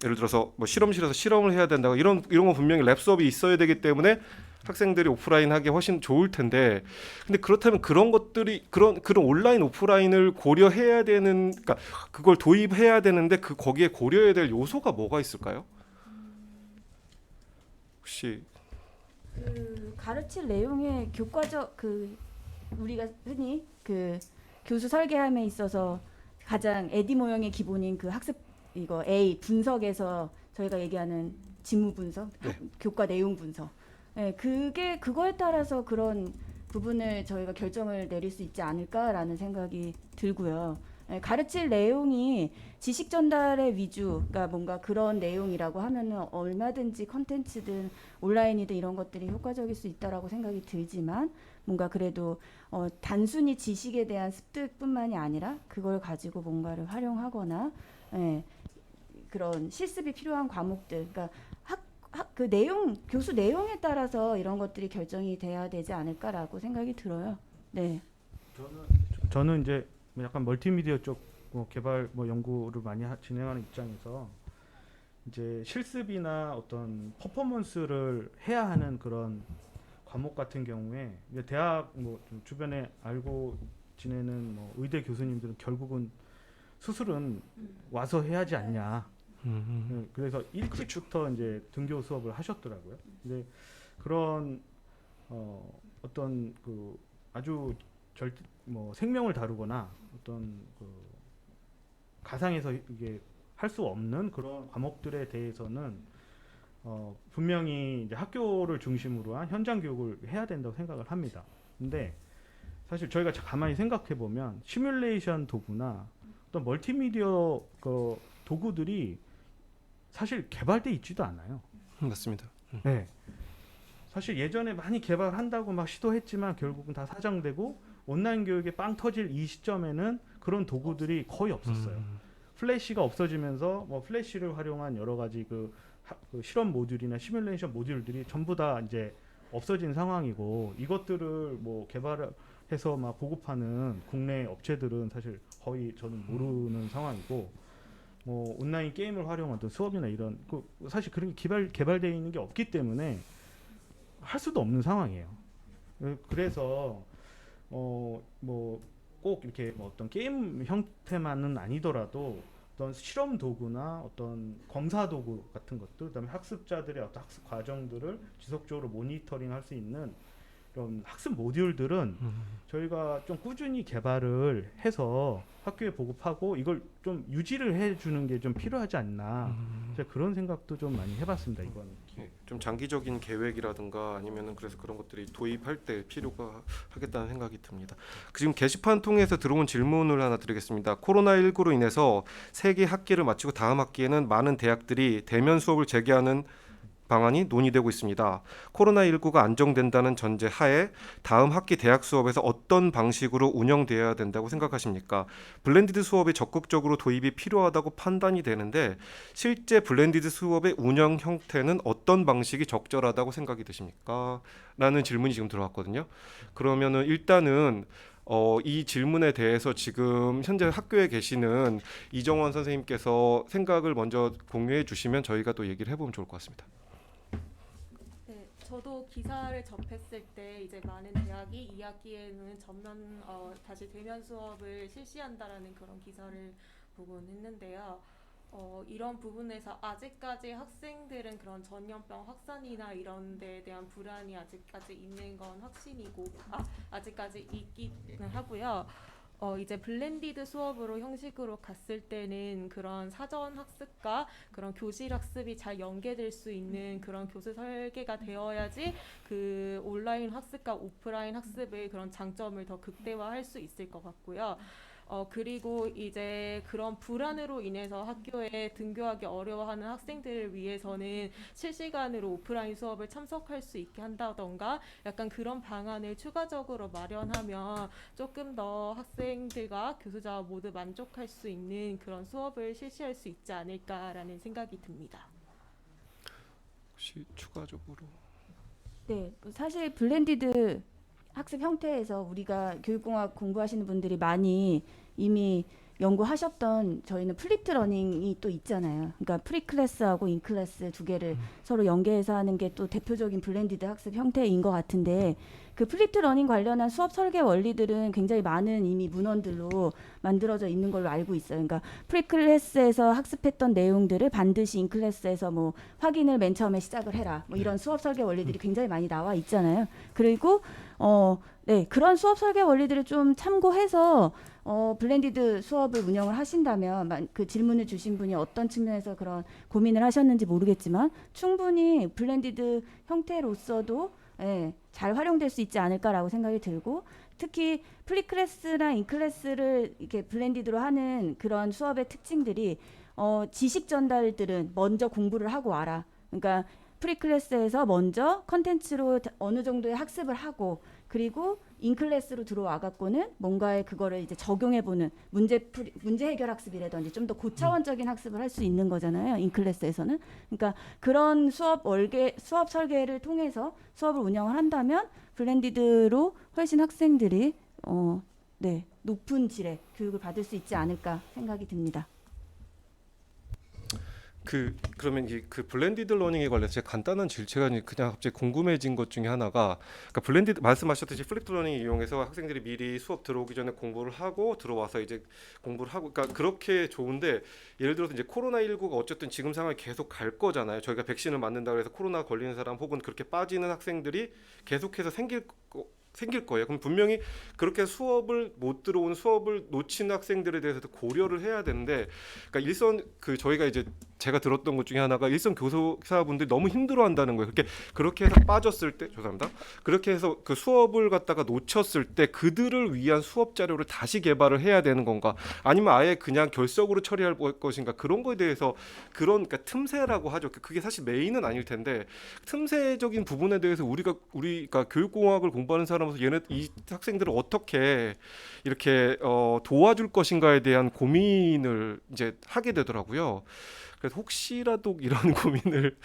예를 들어서 뭐 실험실에서 실험을 해야 된다고 이런 거 분명히 랩 수업이 있어야 되기 때문에 학생들이 오프라인 하기 훨씬 좋을 텐데 근데 그렇다면 그런 것들이 그런 온라인 오프라인을 고려해야 되는 그러니까 그걸 도입해야 되는데 거기에 고려해야 될 요소가 뭐가 있을까요? 혹시 그 가르칠 내용의 교과적 그 우리가 흔히 그 교수 설계함에 있어서 가장 에디 모형의 기본인 그 학습 이거 A 분석에서 저희가 얘기하는 지무 분석, 교과 내용 분석. 네, 그거에 따라서 그런 부분을 저희가 결정을 내릴 수 있지 않을까라는 생각이 들고요. 네, 가르칠 내용이 지식 전달의 위주가 뭔가 그런 내용이라고 하면은 얼마든지 컨텐츠든 온라인이든 이런 것들이 효과적일 수 있다라고 생각이 들지만 뭔가 그래도 단순히 지식에 대한 습득뿐만이 아니라 그걸 가지고 뭔가를 활용하거나 예, 그런 실습이 필요한 과목들, 그러니까 그 내용 교수 내용에 따라서 이런 것들이 결정이 돼야 되지 않을까라고 생각이 들어요. 네. 저는 이제 약간 멀티미디어 쪽 개발 연구를 많이 진행하는 입장에서 이제 실습이나 어떤 퍼포먼스를 해야 하는 그런 과목 같은 경우에 이제 대학 좀 주변에 알고 지내는 의대 교수님들은 결국은 수술은 와서 해야지 않냐. 그래서 일찍부터 이제 등교 수업을 하셨더라고요. 근데 그런 어떤 그 아주 생명을 다루거나 어떤 그 가상에서 이게 할 수 없는 그런 과목들에 대해서는 분명히 이제 학교를 중심으로 한 현장 교육을 해야 된다고 생각을 합니다. 근데 사실 저희가 가만히 생각해 보면 시뮬레이션 도구나 어떤 멀티미디어 그 도구들이 사실 개발돼 있지도 않아요. 맞습니다. 네. 사실 예전에 많이 개발한다고 막 시도했지만 결국은 다 사장되고 온라인 교육에 빵 터질 이 시점에는 그런 도구들이 거의 없었어요. 플래시가 없어지면서 플래시를 활용한 여러 가지 그 실험 모듈이나 시뮬레이션 모듈들이 전부 다 이제 없어진 상황이고 이것들을 개발해서 막 보급하는 국내 업체들은 사실 거의 저는 모르는 상황이고 온라인 게임을 활용한 어떤 수업이나 이런 사실 그런 게 개발되어 있는 게 없기 때문에 할 수도 없는 상황이에요. 그래서 꼭 이렇게 어떤 게임 형태만은 아니더라도 어떤 실험 도구나 어떤 검사 도구 같은 것들, 그다음에 학습자들의 어떤 학습 과정들을 지속적으로 모니터링할 수 있는 이런 학습 모듈들은 저희가 좀 꾸준히 개발을 해서 학교에 보급하고 이걸 좀 유지를 해주는 게 좀 필요하지 않나 제가 그런 생각도 좀 많이 해봤습니다. 이건 예, 좀 장기적인 계획이라든가 아니면은 그래서 그런 것들이 도입할 때 필요가 하겠다는 생각이 듭니다. 지금 게시판 통해서 들어온 질문을 하나 드리겠습니다. 코로나19로 인해서 세개 학기를 마치고 다음 학기에는 많은 대학들이 대면 수업을 재개하는 방안이 논의되고 있습니다. 코로나19가 안정된다는 전제 하에 다음 학기 대학 수업에서 어떤 방식으로 운영되어야 된다고 생각하십니까? 블렌디드 수업이 적극적으로 도입이 필요하다고 판단이 되는데 실제 블렌디드 수업의 운영 형태는 어떤 방식이 적절하다고 생각이 드십니까? 라는 질문이 지금 들어왔거든요. 그러면은 일단은 이 질문에 대해서 지금 현재 학교에 계시는 이정원 선생님께서 생각을 먼저 공유해 주시면 저희가 또 얘기를 해보면 좋을 것 같습니다. 네, 저도 기사를 접했을 때 이제 많은 대학이 2학기에는 전면 다시 대면 수업을 실시한다라는 그런 기사를 보곤 했는데요. 이런 부분에서 아직까지 학생들은 그런 전염병 확산이나 이런 데에 대한 불안이 아직까지 있는 건 확신이고 아직까지 있기는 하고요. 이제 블렌디드 수업으로 형식으로 갔을 때는 그런 사전 학습과 그런 교실 학습이 잘 연계될 수 있는 그런 교수 설계가 되어야지 그 온라인 학습과 오프라인 학습의 그런 장점을 더 극대화할 수 있을 것 같고요. 그리고 이제 그런 불안으로 인해서 학교에 등교하기 어려워하는 학생들을 위해서는 실시간으로 오프라인 수업을 참석할 수 있게 한다던가 약간 그런 방안을 추가적으로 마련하면 조금 더 학생들과 교수자 모두 만족할 수 있는 그런 수업을 실시할 수 있지 않을까라는 생각이 듭니다. 혹시 추가적으로 네, 사실 블렌디드 학습 형태에서 우리가 교육공학 공부하시는 분들이 많이 이미 연구하셨던 저희는 플립드 러닝이 또 있잖아요. 그러니까 프리클래스하고 인클래스 두 개를 서로 연계해서 하는 게 또 대표적인 블렌디드 학습 형태인 것 같은데 그 플립드 러닝 관련한 수업 설계 원리들은 굉장히 많은 이미 문헌들로 만들어져 있는 걸로 알고 있어요. 그러니까 프리클래스에서 학습했던 내용들을 반드시 인클래스에서 뭐 확인을 맨 처음에 시작을 해라. 뭐 이런 수업 설계 원리들이 굉장히 많이 나와 있잖아요. 그리고 네, 그런 수업 설계 원리들을 좀 참고해서 블렌디드 수업을 운영을 하신다면 그 질문을 주신 분이 어떤 측면에서 그런 고민을 하셨는지 모르겠지만 충분히 블렌디드 형태로서도 잘 활용될 수 있지 않을까라고 생각이 들고 특히 프리클래스나 인클래스를 이렇게 블렌디드로 하는 그런 수업의 특징들이 지식 전달들은 먼저 공부를 하고 와라. 그러니까 프리클래스에서 먼저 컨텐츠로 어느 정도의 학습을 하고 그리고 인클래스로 들어와 갖고는 뭔가의 그거를 이제 적용해보는 문제 해결 학습이라든지 좀 더 고차원적인 학습을 할 수 있는 거잖아요. 인클래스에서는. 그러니까 그런 수업 설계를 통해서 수업을 운영을 한다면 블렌디드로 훨씬 학생들이 높은 질의 교육을 받을 수 있지 않을까 생각이 듭니다. 그러면 그 블렌디드 러닝에 관해서 제가 간단한 제가 그냥 갑자기 궁금해진 것 중에 하나가 그러니까 블렌디드 말씀하셨듯이 플립드 러닝 이용해서 학생들이 미리 수업 들어오기 전에 공부를 하고 들어와서 이제 공부를 하고 그러니까 그렇게 좋은데 예를 들어서 이제 코로나19가 어쨌든 지금 상황이 계속 갈 거잖아요. 저희가 백신을 맞는다고 해서 코로나 걸리는 사람 혹은 그렇게 빠지는 학생들이 계속해서 생길 거예요. 그럼 분명히 그렇게 수업을 못 들어온 수업을 놓친 학생들에 대해서도 고려를 해야 되는데, 그러니까 저희가 이제 제가 들었던 것 중에 하나가 일선 교사분들이 너무 힘들어한다는 거예요. 그렇게 해서 빠졌을 때 죄송합니다. 그렇게 해서 그 수업을 갖다가 놓쳤을 때 그들을 위한 수업 자료를 다시 개발을 해야 되는 건가? 아니면 아예 그냥 결석으로 처리할 것인가? 그런 거에 대해서 그러니까 틈새라고 하죠. 그게 사실 메인은 아닐 텐데 틈새적인 부분에 대해서 우리가 교육공학을 공부하는 사람으로서 이 학생들을 어떻게 이렇게 도와줄 것인가에 대한 고민을 이제 하게 되더라고요. 그래서 혹시라도 이런 고민을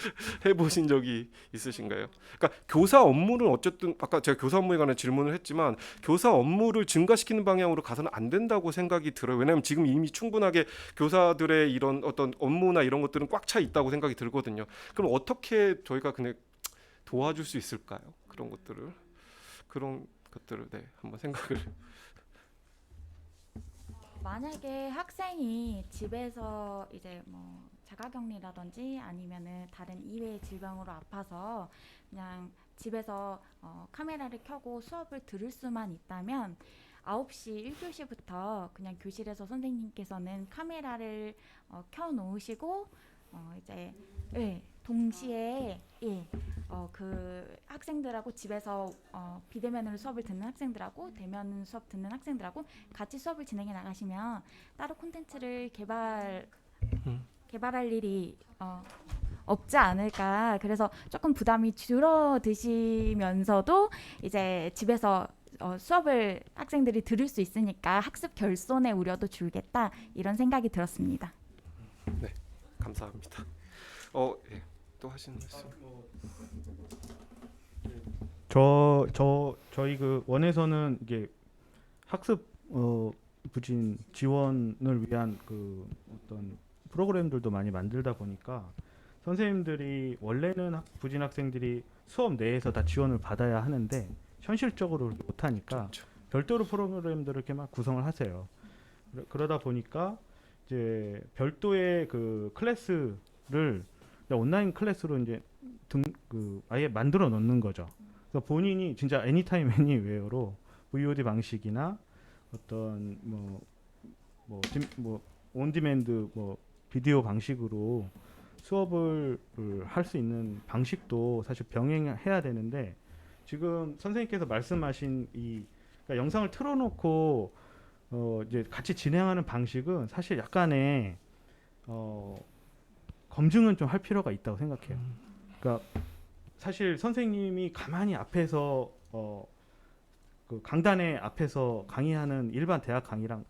해보신 적이 있으신가요? 그러니까 교사 업무는 어쨌든 아까 제가 교사 업무에 관한 질문을 했지만 교사 업무를 증가시키는 방향으로 가서는 안 된다고 생각이 들어요. 왜냐하면 지금 이미 충분하게 교사들의 이런 어떤 업무나 이런 것들은 꽉 차 있다고 생각이 들거든요. 그럼 어떻게 저희가 그냥 도와줄 수 있을까요? 그런 것들을 한번 생각을. 만약에 학생이 집에서 이제 뭐 자가격리라든지 아니면은 다른 이외의 질병으로 아파서 그냥 집에서 카메라를 켜고 수업을 들을 수만 있다면 9시 1교시부터 그냥 교실에서 선생님께서는 카메라를 켜놓으시고 이제 동시에 그 학생들하고 집에서 비대면으로 수업을 듣는 학생들하고 대면 수업 듣는 학생들하고 같이 수업을 진행해 나가시면 따로 콘텐츠를 개발할 일이 없지 않을까. 그래서 조금 부담이 줄어드시면서도 이제 집에서 수업을 학생들이 들을 수 있으니까 학습 결손의 우려도 줄겠다 이런 생각이 들었습니다. 네, 감사합니다. 예, 또 하시는 말씀? 저희 그 원에서는 이게 학습 부진 지원을 위한 그 어떤 프로그램들도 많이 만들다 보니까 선생님들이 원래는 부진 학생들이 수업 내에서 다 지원을 받아야 하는데 현실적으로 못하니까 그렇죠. 별도로 프로그램들을 이렇게 막 구성을 하세요. 그러다 보니까 이제 별도의 그 클래스를 온라인 클래스로 이제 아예 만들어 놓는 거죠. 그래서 본인이 진짜 애니타임 애니웨어로 VOD 방식이나 어떤 온디맨드 비디오 방식으로 수업을 할 수 있는 방식도 사실 병행해야 되는데 지금 선생님께서 말씀하신 그러니까 영상을 틀어놓고 이제 같이 진행하는 방식은 사실 약간의 검증은 좀 할 필요가 있다고 생각해요. 그러니까 사실 선생님이 가만히 앞에서 그 강단의 앞에서 강의하는 일반 대학 강의랑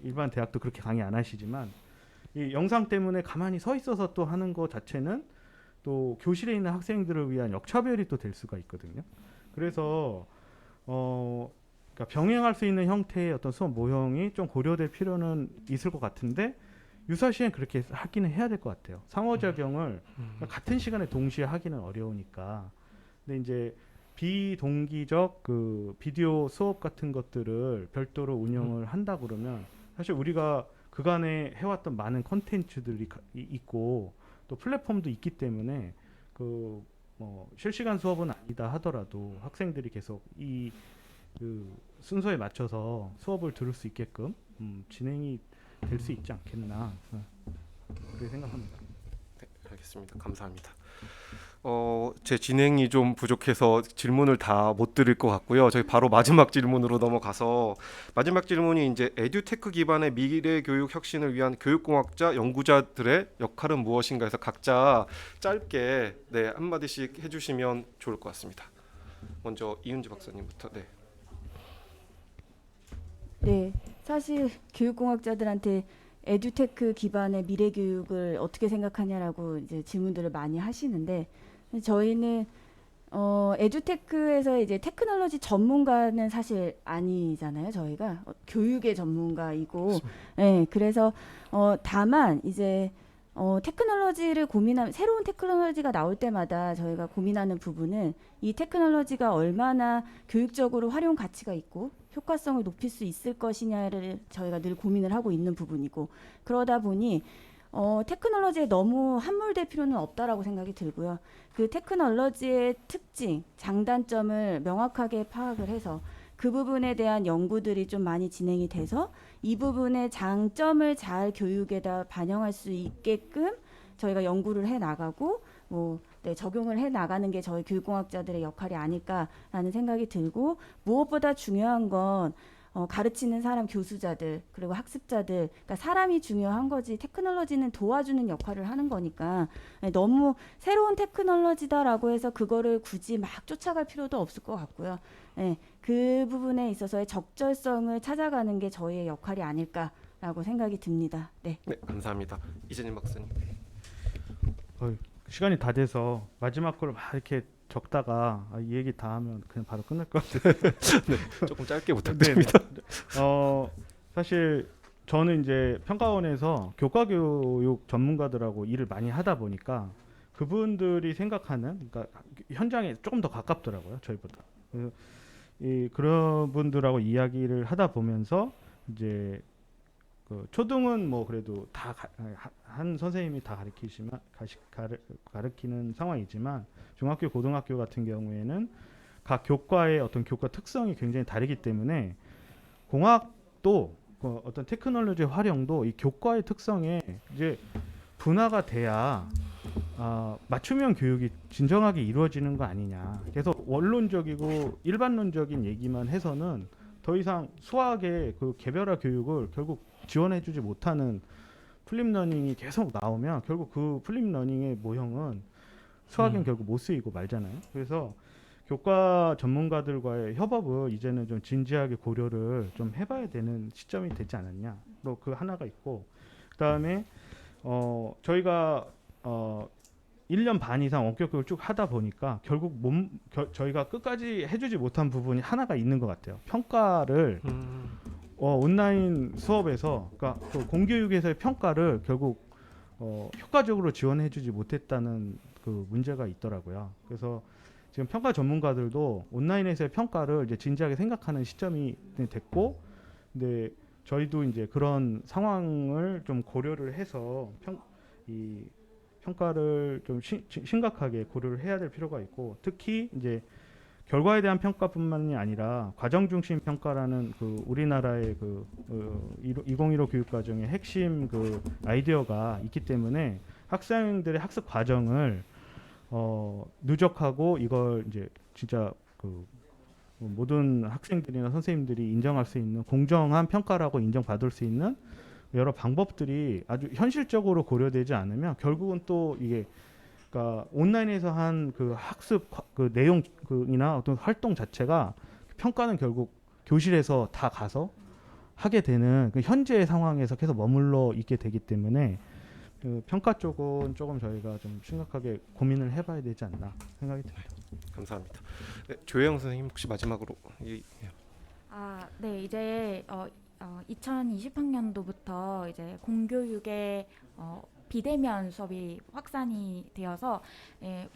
일반 대학도 그렇게 강의 안 하시지만 이 영상 때문에 가만히 서 있어서 또 하는 것 자체는 또 교실에 있는 학생들을 위한 역차별이 또 될 수가 있거든요. 그래서 그러니까 병행할 수 있는 형태의 어떤 수업 모형이 좀 고려될 필요는 있을 것 같은데 유사시엔 그렇게 하기는 해야 될 것 같아요. 상호작용을 그러니까 같은 시간에 동시에 하기는 어려우니까. 근데 이제 비동기적 그 비디오 수업 같은 것들을 별도로 운영을 한다 그러면 사실 우리가 그간에 해왔던 많은 컨텐츠들이 있고 또 플랫폼도 있기 때문에 그 실시간 수업은 아니다 하더라도 학생들이 계속 그 순서에 맞춰서 수업을 들을 수 있게끔 진행이 될 수 있지 않겠나 그렇게 생각합니다. 네, 알겠습니다. 감사합니다. 제 진행이 좀 부족해서 질문을 다 못 드릴 것 같고요. 저희 바로 마지막 질문으로 넘어가서 마지막 질문이 이제 에듀테크 기반의 미래 교육 혁신을 위한 교육공학자 연구자들의 역할은 무엇인가 해서 각자 짧게 한마디씩 해주시면 좋을 것 같습니다. 먼저 이은지 박사님부터. 네. 네, 사실 교육공학자들한테 에듀테크 기반의 미래 교육을 어떻게 생각하냐라고 이제 질문들을 많이 하시는데 저희는 에듀테크에서 이제 테크놀로지 전문가는 사실 아니잖아요. 저희가 교육의 전문가이고, 그래서 다만 이제 테크놀로지를 고민하면 새로운 테크놀로지가 나올 때마다 저희가 고민하는 부분은 이 테크놀로지가 얼마나 교육적으로 활용 가치가 있고 효과성을 높일 수 있을 것이냐를 저희가 늘 고민을 하고 있는 부분이고 그러다 보니 테크놀로지에 너무 함몰될 필요는 없다라고 생각이 들고요. 그 테크놀로지의 특징, 장단점을 명확하게 파악을 해서 그 부분에 대한 연구들이 좀 많이 진행이 돼서 이 부분의 장점을 잘 교육에다 반영할 수 있게끔 저희가 연구를 해 나가고 적용을 해 나가는 게 저희 교육공학자들의 역할이 아닐까라는 생각이 들고 무엇보다 중요한 건 가르치는 사람 교수자들 그리고 학습자들 그러니까 사람이 중요한 거지 테크놀로지는 도와주는 역할을 하는 거니까 너무 새로운 테크놀로지다라고 해서 그거를 굳이 막 쫓아갈 필요도 없을 것 같고요. 그 부분에 있어서의 적절성을 찾아가는 게 저희의 역할이 아닐까라고 생각이 듭니다. 네, 감사합니다. 이재님 박사님. 시간이 다 돼서 마지막 걸 막 이렇게 적다가 이 얘기 다 하면 그냥 바로 끝날 것 같아요. 조금 짧게 부탁드립니다. 사실 저는 이제 평가원에서 교과교육 전문가들하고 일을 많이 하다 보니까 그분들이 생각하는 그러니까 현장에 조금 더 가깝더라고요. 저희보다. 그런 분들하고 이야기를 하다 보면서 이제 그 초등은 뭐 그래도 한 선생님이 다 가르치는 상황이지만 중학교, 고등학교 같은 경우에는 각 교과의 어떤 교과 특성이 굉장히 다르기 때문에 공학도 그 어떤 테크놀로지 활용도 이 교과의 특성에 이제 분화가 돼야 맞춤형 교육이 진정하게 이루어지는 거 아니냐. 계속 원론적이고 일반론적인 얘기만 해서는 더 이상 수학의 그 개별화 교육을 결국 지원해주지 못하는 플립러닝이 계속 나오면 결국 그 플립러닝의 모형은 수학엔 결국 못 쓰이고 말잖아요. 그래서 교과 전문가들과의 협업을 이제는 좀 진지하게 고려를 좀 해봐야 되는 시점이 되지 않았냐. 뭐 그 하나가 있고, 그다음에 저희가 1년 반 이상 원격 교육을 쭉 하다 보니까 결국 저희가 끝까지 해주지 못한 부분이 하나가 있는 것 같아요. 평가를 온라인 수업에서, 그러니까 그 공교육에서의 평가를 결국 효과적으로 지원해주지 못했다는 그 문제가 있더라고요. 그래서 지금 평가 전문가들도 온라인에서의 평가를 이제 진지하게 생각하는 시점이 됐고, 근데 저희도 이제 그런 상황을 좀 고려를 해서 이 평가를 좀 심각하게 고려를 해야 될 필요가 있고, 특히 이제 결과에 대한 평가뿐만이 아니라 과정 중심 평가라는 그 우리나라의 그 2015 교육과정의 핵심 그 아이디어가 있기 때문에 학생들의 학습 과정을 누적하고 이걸 이제 진짜 그 모든 학생들이나 선생님들이 인정할 수 있는 공정한 평가라고 인정받을 수 있는 여러 방법들이 아주 현실적으로 고려되지 않으면 결국은 또 이게 그러니까 온라인에서 한 그 학습 그 내용이나 어떤 활동 자체가 평가는 결국 교실에서 다 가서 하게 되는 그 현재의 상황에서 계속 머물러 있게 되기 때문에 그 평가 쪽은 조금 저희가 좀 심각하게 고민을 해봐야 되지 않나 생각이 듭니다. 감사합니다. 네, 조혜영 선생님 혹시 마지막으로 네, 이제 2020학년도부터 이제 공교육의 비대면 수업이 확산이 되어서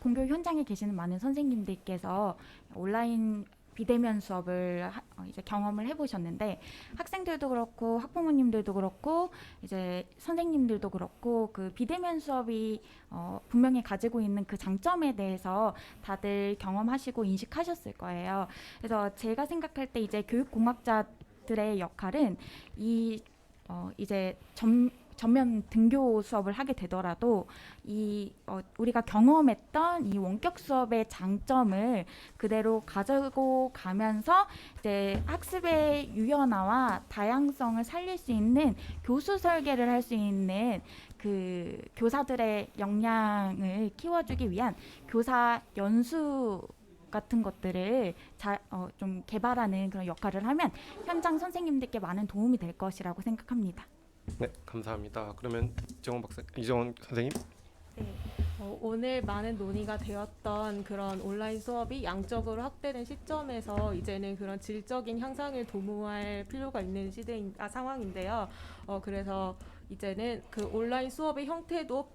공교육 현장에 계시는 많은 선생님들께서 온라인 비대면 수업을 이제 경험을 해보셨는데, 학생들도 그렇고 학부모님들도 그렇고 이제 선생님들도 그렇고 그 비대면 수업이 분명히 가지고 있는 그 장점에 대해서 다들 경험하시고 인식하셨을 거예요. 그래서 제가 생각할 때 이제 교육공학자들의 역할은 이제 전면 등교 수업을 하게 되더라도 우리가 경험했던 이 원격 수업의 장점을 그대로 가지고 가면서 이제 학습의 유연화와 다양성을 살릴 수 있는 교수 설계를 할 수 있는 그 교사들의 역량을 키워주기 위한 교사 연수 같은 것들을 좀 개발하는 그런 역할을 하면 현장 선생님들께 많은 도움이 될 것이라고 생각합니다. 네, 감사합니다. 그러면 이정원 선생님. 네, 오늘 많은 논의가 되었던 그런 온라인 수업이 양적으로 확대된 시점에서 이제는 그런 질적인 향상을 도모할 필요가 있는 상황인데요. 그래서 이제는 그 온라인 수업의 형태도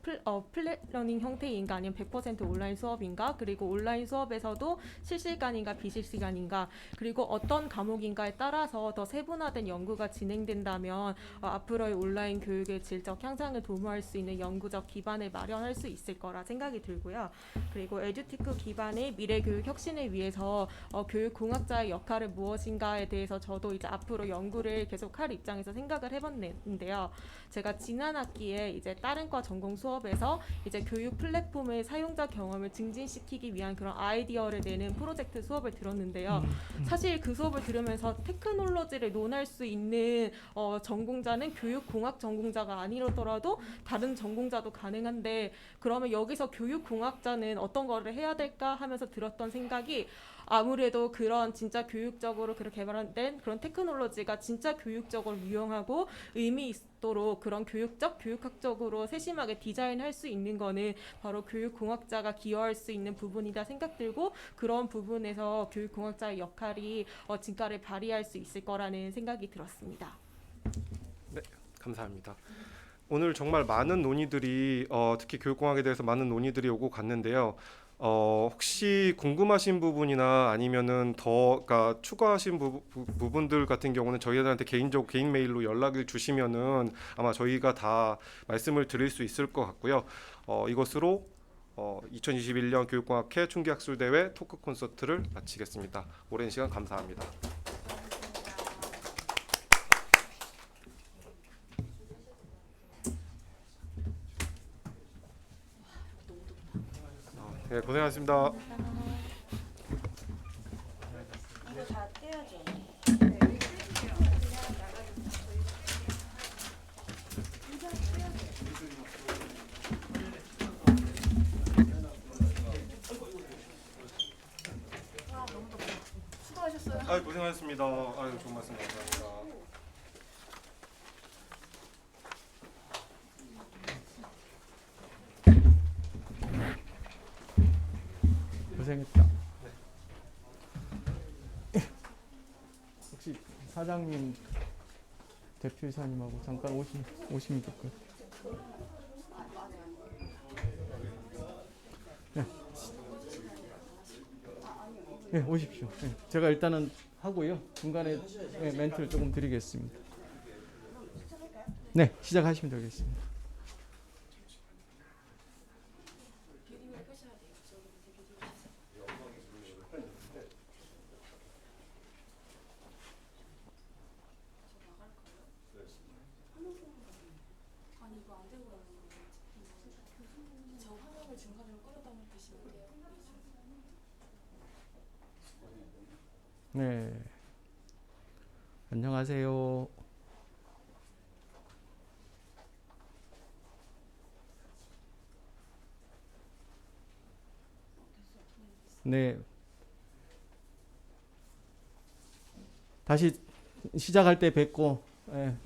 플랫러닝 형태인가 아니면 100% 온라인 수업인가, 그리고 온라인 수업에서도 실시간인가 비실시간인가, 그리고 어떤 과목인가에 따라서 더 세분화된 연구가 진행된다면 앞으로의 온라인 교육의 질적 향상을 도모할 수 있는 연구적 기반을 마련할 수 있을 거라 생각이 들고요. 그리고 에듀테크 기반의 미래 교육 혁신을 위해서 교육공학자의 역할은 무엇인가에 대해서 저도 이제 앞으로 연구를 계속할 입장에서 생각을 해봤는데요. 제가 지난 학기에 이제 다른 과 전공 수업에서 이제 교육 플랫폼의 사용자 경험을 증진시키기 위한 그런 아이디어를 내는 프로젝트 수업을 들었는데요. 사실 그 수업을 들으면서 테크놀로지를 논할 수 있는 전공자는 교육공학 전공자가 아니더라도 다른 전공자도 가능한데, 그러면 여기서 교육공학자는 어떤 거를 해야 될까 하면서 들었던 생각이, 아무래도 그런 진짜 교육적으로 그렇게 개발된 그런 테크놀로지가 진짜 교육적으로 유용하고 의미 있도록 그런 교육학적으로 세심하게 디자인할 수 있는 거는 바로 교육공학자가 기여할 수 있는 부분이다 생각 들고, 그런 부분에서 교육공학자의 역할이 진가를 발휘할 수 있을 거라는 생각이 들었습니다. 네, 감사합니다. 오늘 정말 많은 논의들이 특히 교육공학에 대해서 많은 논의들이 오고 갔는데요. 혹시 궁금하신 부분이나 아니면은 더 그러니까 추가하신 부분들 같은 경우는 저희들한테 개인 메일로 연락을 주시면은 아마 저희가 다 말씀을 드릴 수 있을 것 같고요. 이것으로 2021년 교육공학회 충기학술대회 토크 콘서트를 마치겠습니다. 오랜 시간 감사합니다. 네, 고생하셨습니다. 이거 다 떼야죠. 고생하셨습니다. 좋은 말씀 감사합니다. 고생했다. 혹시 사장님, 대표이사님하고 잠깐 오시면 좋을 것 같아요. 네. 네, 오십시오. 네, 제가 일단은 하고요. 중간에 멘트를 조금 드리겠습니다. 네, 시작하시면 되겠습니다. 네, 안녕하세요. 네, 다시 시작할 때 뵙고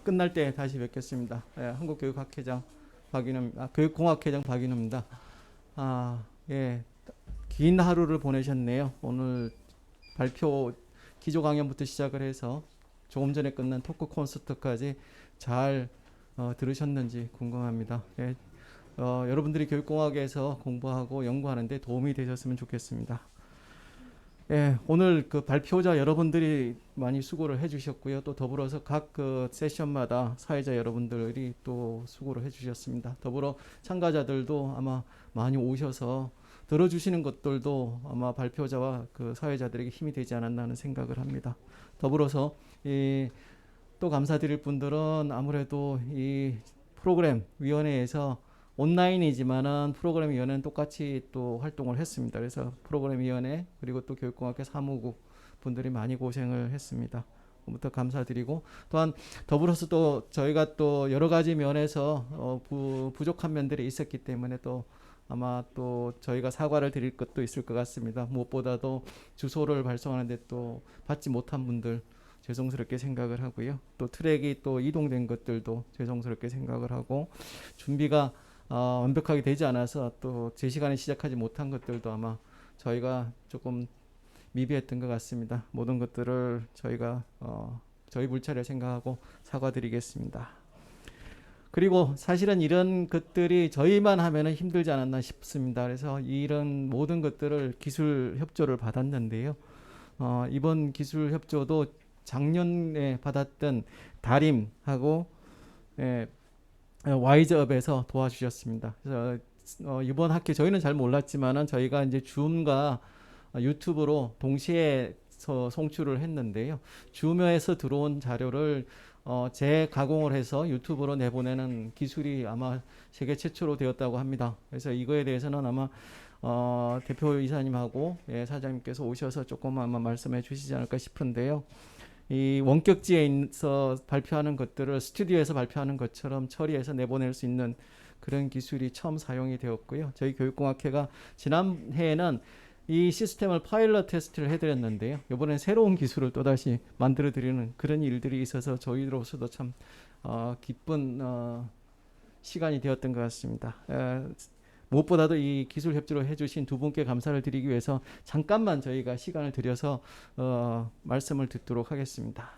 끝날 때 다시 뵙겠습니다. 한국교육학회장 교육공학회장 박인호입니다. 예, 긴 하루를 보내셨네요. 오늘 발표 기조 강연부터 시작을 해서 조금 전에 끝난 토크 콘서트까지 잘 들으셨는지 궁금합니다. 예, 여러분들이 교육공학에서 공부하고 연구하는데 도움이 되셨으면 좋겠습니다. 예, 오늘 그 발표자 여러분들이 많이 수고를 해주셨고요. 또 더불어서 각 그 세션마다 사회자 여러분들이 또 수고를 해주셨습니다. 더불어 참가자들도 아마 많이 오셔서 들어주시는 것들도 아마 발표자와 그 사회자들에게 힘이 되지 않았나 하는 생각을 합니다. 더불어서 또 감사드릴 분들은 아무래도 이 프로그램 위원회에서 온라인이지만은 프로그램 위원회는 똑같이 또 활동을 했습니다. 그래서 프로그램 위원회 그리고 또 교육공학회 사무국 분들이 많이 고생을 했습니다. 부터 감사드리고 또한 더불어서 또 저희가 또 여러 가지 면에서 부족한 면들이 있었기 때문에 또 아마 또 저희가 사과를 드릴 것도 있을 것 같습니다. 무엇보다도 주소를 발송하는데 또 받지 못한 분들 죄송스럽게 생각을 하고요. 또 트랙이 또 이동된 것들도 죄송스럽게 생각을 하고 준비가 완벽하게 되지 않아서 또 제 시간에 시작하지 못한 것들도 아마 저희가 조금 미비했던 것 같습니다. 모든 것들을 저희가 저희 불찰을 생각하고 사과드리겠습니다. 그리고 사실은 이런 것들이 저희만 하면은 힘들지 않았나 싶습니다. 그래서 이런 모든 것들을 기술 협조를 받았는데요. 이번 기술 협조도 작년에 받았던 다림하고 와이즈업에서 도와주셨습니다. 그래서 이번 학기 저희는 잘 몰랐지만은 저희가 이제 줌과 유튜브로 동시에 송출을 했는데요. 줌에서 들어온 자료를 재가공을 해서 유튜브로 내보내는 기술이 아마 세계 최초로 되었다고 합니다. 그래서 이거에 대해서는 아마 대표이사님하고 사장님께서 오셔서 조금 아마 말씀해 주시지 않을까 싶은데요. 이 원격지에서 발표하는 것들을 스튜디오에서 발표하는 것처럼 처리해서 내보낼 수 있는 그런 기술이 처음 사용이 되었고요. 저희 교육공학회가 지난해에는 이 시스템을 파일럿 테스트를 해드렸는데요. 이번엔 새로운 기술을 또다시 만들어드리는 그런 일들이 있어서 저희로서도 참 기쁜 시간이 되었던 것 같습니다. 무엇보다도 이 기술 협조를 해주신 두 분께 감사를 드리기 위해서 잠깐만 저희가 시간을 들여서 말씀을 듣도록 하겠습니다.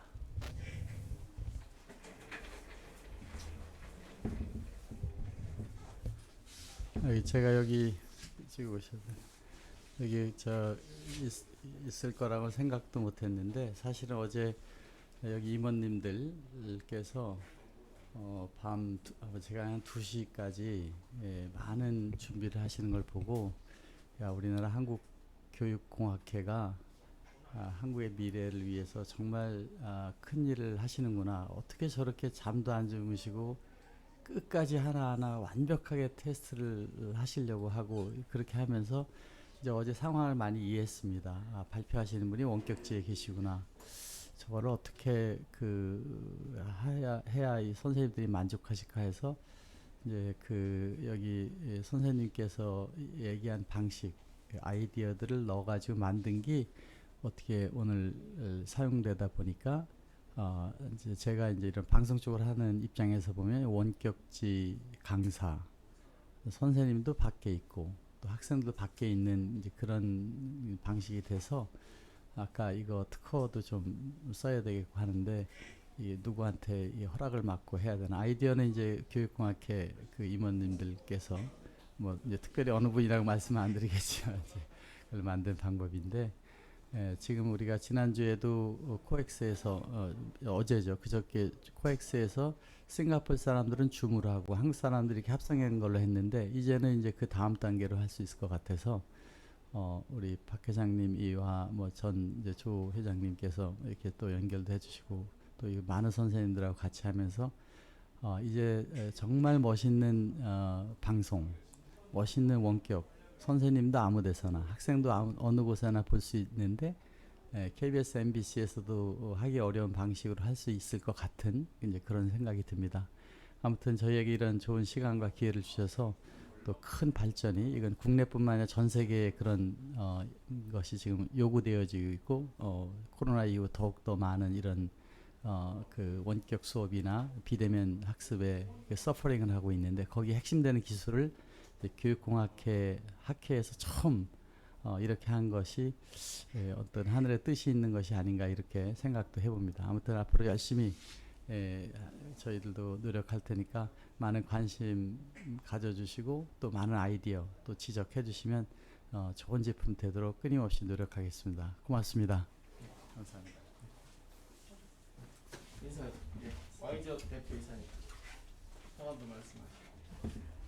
제가 여기 지금 오셨어요. 여기 있을 거라고 생각도 못했는데 사실은 어제 여기 임원님들께서 제가 한 2시까지 많은 준비를 하시는 걸 보고 야, 우리나라 한국교육공학회가 한국의 미래를 위해서 정말 큰 일을 하시는구나. 어떻게 저렇게 잠도 안 주무시고 끝까지 하나하나 완벽하게 테스트를 하시려고 하고 그렇게 하면서 이제 어제 상황을 많이 이해했습니다. 발표하시는 분이 원격지에 계시구나. 저거를 어떻게 해야 이 선생님들이 만족하실까 해서 이제 여기 선생님께서 얘기한 방식, 아이디어들을 넣어가지고 만든 게 어떻게 오늘 사용되다 보니까 이제 제가 이제 이런 방송 쪽을 하는 입장에서 보면 원격지 강사, 선생님도 밖에 있고 또 학생도 밖에 있는 이제 그런 방식이 돼서 아까 이거 특허도 좀 써야 되겠고 하는데 이 누구한테 이 허락을 받고 해야 되나. 아이디어는 이제 교육공학회 임원님들께서 뭐 이제 특별히 어느 분이라고 말씀은 안 드리겠지만 이제 그걸 만든 방법인데 지금 우리가 지난주에도 코엑스에서 어제죠. 그저께 코엑스에서 싱가포르 사람들은 줌으로 하고 한국 사람들이 이렇게 합성한 걸로 했는데 이제는 이제 그 다음 단계로 할 수 있을 것 같아서 우리 박 회장님이와 뭐 전 이제 조 회장님께서 이렇게 또 연결도 해주시고 또 이 많은 선생님들하고 같이 하면서 이제 정말 멋있는 방송, 멋있는 원격 선생님도 아무데서나 학생도 어느 곳에나 볼 수 있는데 KBS, MBC에서도 하기 어려운 방식으로 할 수 있을 것 같은 이제 그런 생각이 듭니다. 아무튼 저희에게 이런 좋은 시간과 기회를 주셔서 또 큰 발전이 이건 국내뿐만 아니라 전 세계의 그런 것이 지금 요구되어지고 있고 코로나 이후 더욱 더 많은 이런 그 원격 수업이나 비대면 학습에 서퍼링을 하고 있는데 거기에 핵심되는 기술을 교육공학회 학회에서 처음 이렇게 한 것이 어떤 하늘의 뜻이 있는 것이 아닌가 이렇게 생각도 해봅니다. 아무튼 앞으로 열심히 저희들도 노력할 테니까 많은 관심 가져주시고 또 많은 아이디어 또 지적해 주시면 좋은 제품 되도록 끊임없이 노력하겠습니다. 고맙습니다. 감사합니다. 인사 와이저 대표 이사님 성함도 말씀하시죠.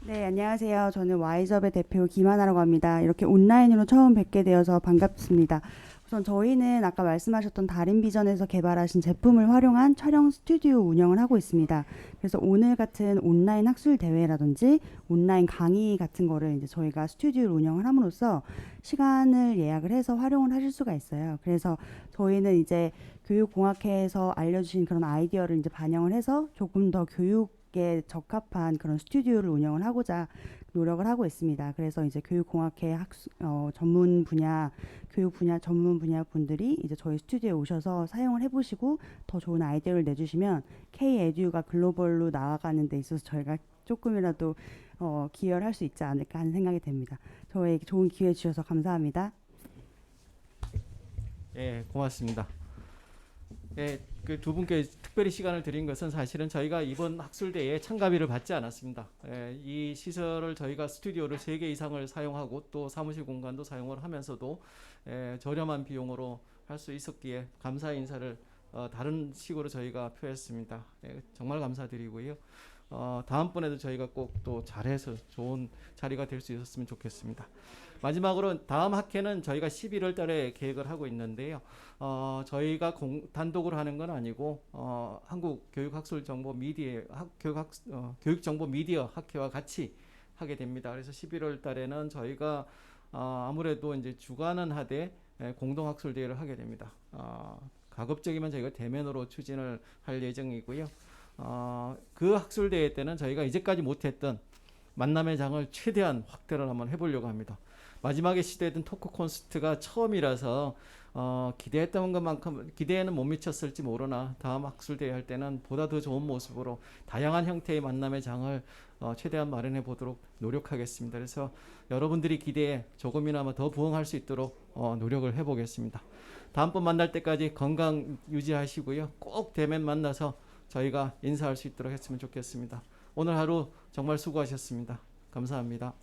네, 안녕하세요. 저는 와이즈업의 대표 김하나라고 합니다. 이렇게 온라인으로 처음 뵙게 되어서 반갑습니다. 우선 저희는 아까 말씀하셨던 다른 비전에서 개발하신 제품을 활용한 촬영 스튜디오 운영을 하고 있습니다. 그래서 오늘 같은 온라인 학술 대회라든지 온라인 강의 같은 거를 이제 저희가 스튜디오를 운영을 함으로써 시간을 예약을 해서 활용을 하실 수가 있어요. 그래서 저희는 이제 교육공학회에서 알려주신 그런 아이디어를 이제 반영을 해서 조금 더 교육에 적합한 그런 스튜디오를 운영을 하고자 노력을 하고 있습니다. 그래서 이제 교육공학회 전문 분야, 교육 분야 전문 분야 분들이 이제 저희 스튜디오에 오셔서 사용을 해보시고 더 좋은 아이디어를 내주시면 K-에듀가 글로벌로 나아가는 데 있어서 저희가 조금이라도 기여를 할 수 있지 않을까 하는 생각이 듭니다. 저에게 좋은 기회 주셔서 감사합니다. 예, 고맙습니다. 예, 그 두 분께 특별히 시간을 드린 것은 사실은 저희가 이번 학술대회에 참가비를 받지 않았습니다. 이 시설을 저희가 스튜디오를 3개 이상을 사용하고 또 사무실 공간도 사용을 하면서도 저렴한 비용으로 할 수 있었기에 감사 인사를 다른 식으로 저희가 표했습니다. 정말 감사드리고요. 다음번에도 저희가 꼭 또 잘해서 좋은 자리가 될 수 있었으면 좋겠습니다. 마지막으로 다음 학회는 저희가 11월 달에 계획을 하고 있는데요. 저희가 단독으로 하는 건 아니고 교육정보 미디어 학회와 같이 하게 됩니다. 그래서 11월 달에는 저희가 아무래도 이제 주관은 하되 공동학술대회를 하게 됩니다. 가급적이면 저희가 대면으로 추진을 할 예정이고요. 그 학술대회 때는 저희가 이제까지 못했던 만남의 장을 최대한 확대를 한번 해보려고 합니다. 마지막에 시도했던 토크 콘서트가 처음이라서 기대했던 것만큼 기대에는 못 미쳤을지 모르나 다음 학술대회 할 때는 보다 더 좋은 모습으로 다양한 형태의 만남의 장을 최대한 마련해 보도록 노력하겠습니다. 그래서 여러분들이 기대에 조금이나마 더 부응할 수 있도록 노력을 해보겠습니다. 다음번 만날 때까지 건강 유지하시고요. 꼭 대면 만나서 저희가 인사할 수 있도록 했으면 좋겠습니다. 오늘 하루 정말 수고하셨습니다. 감사합니다.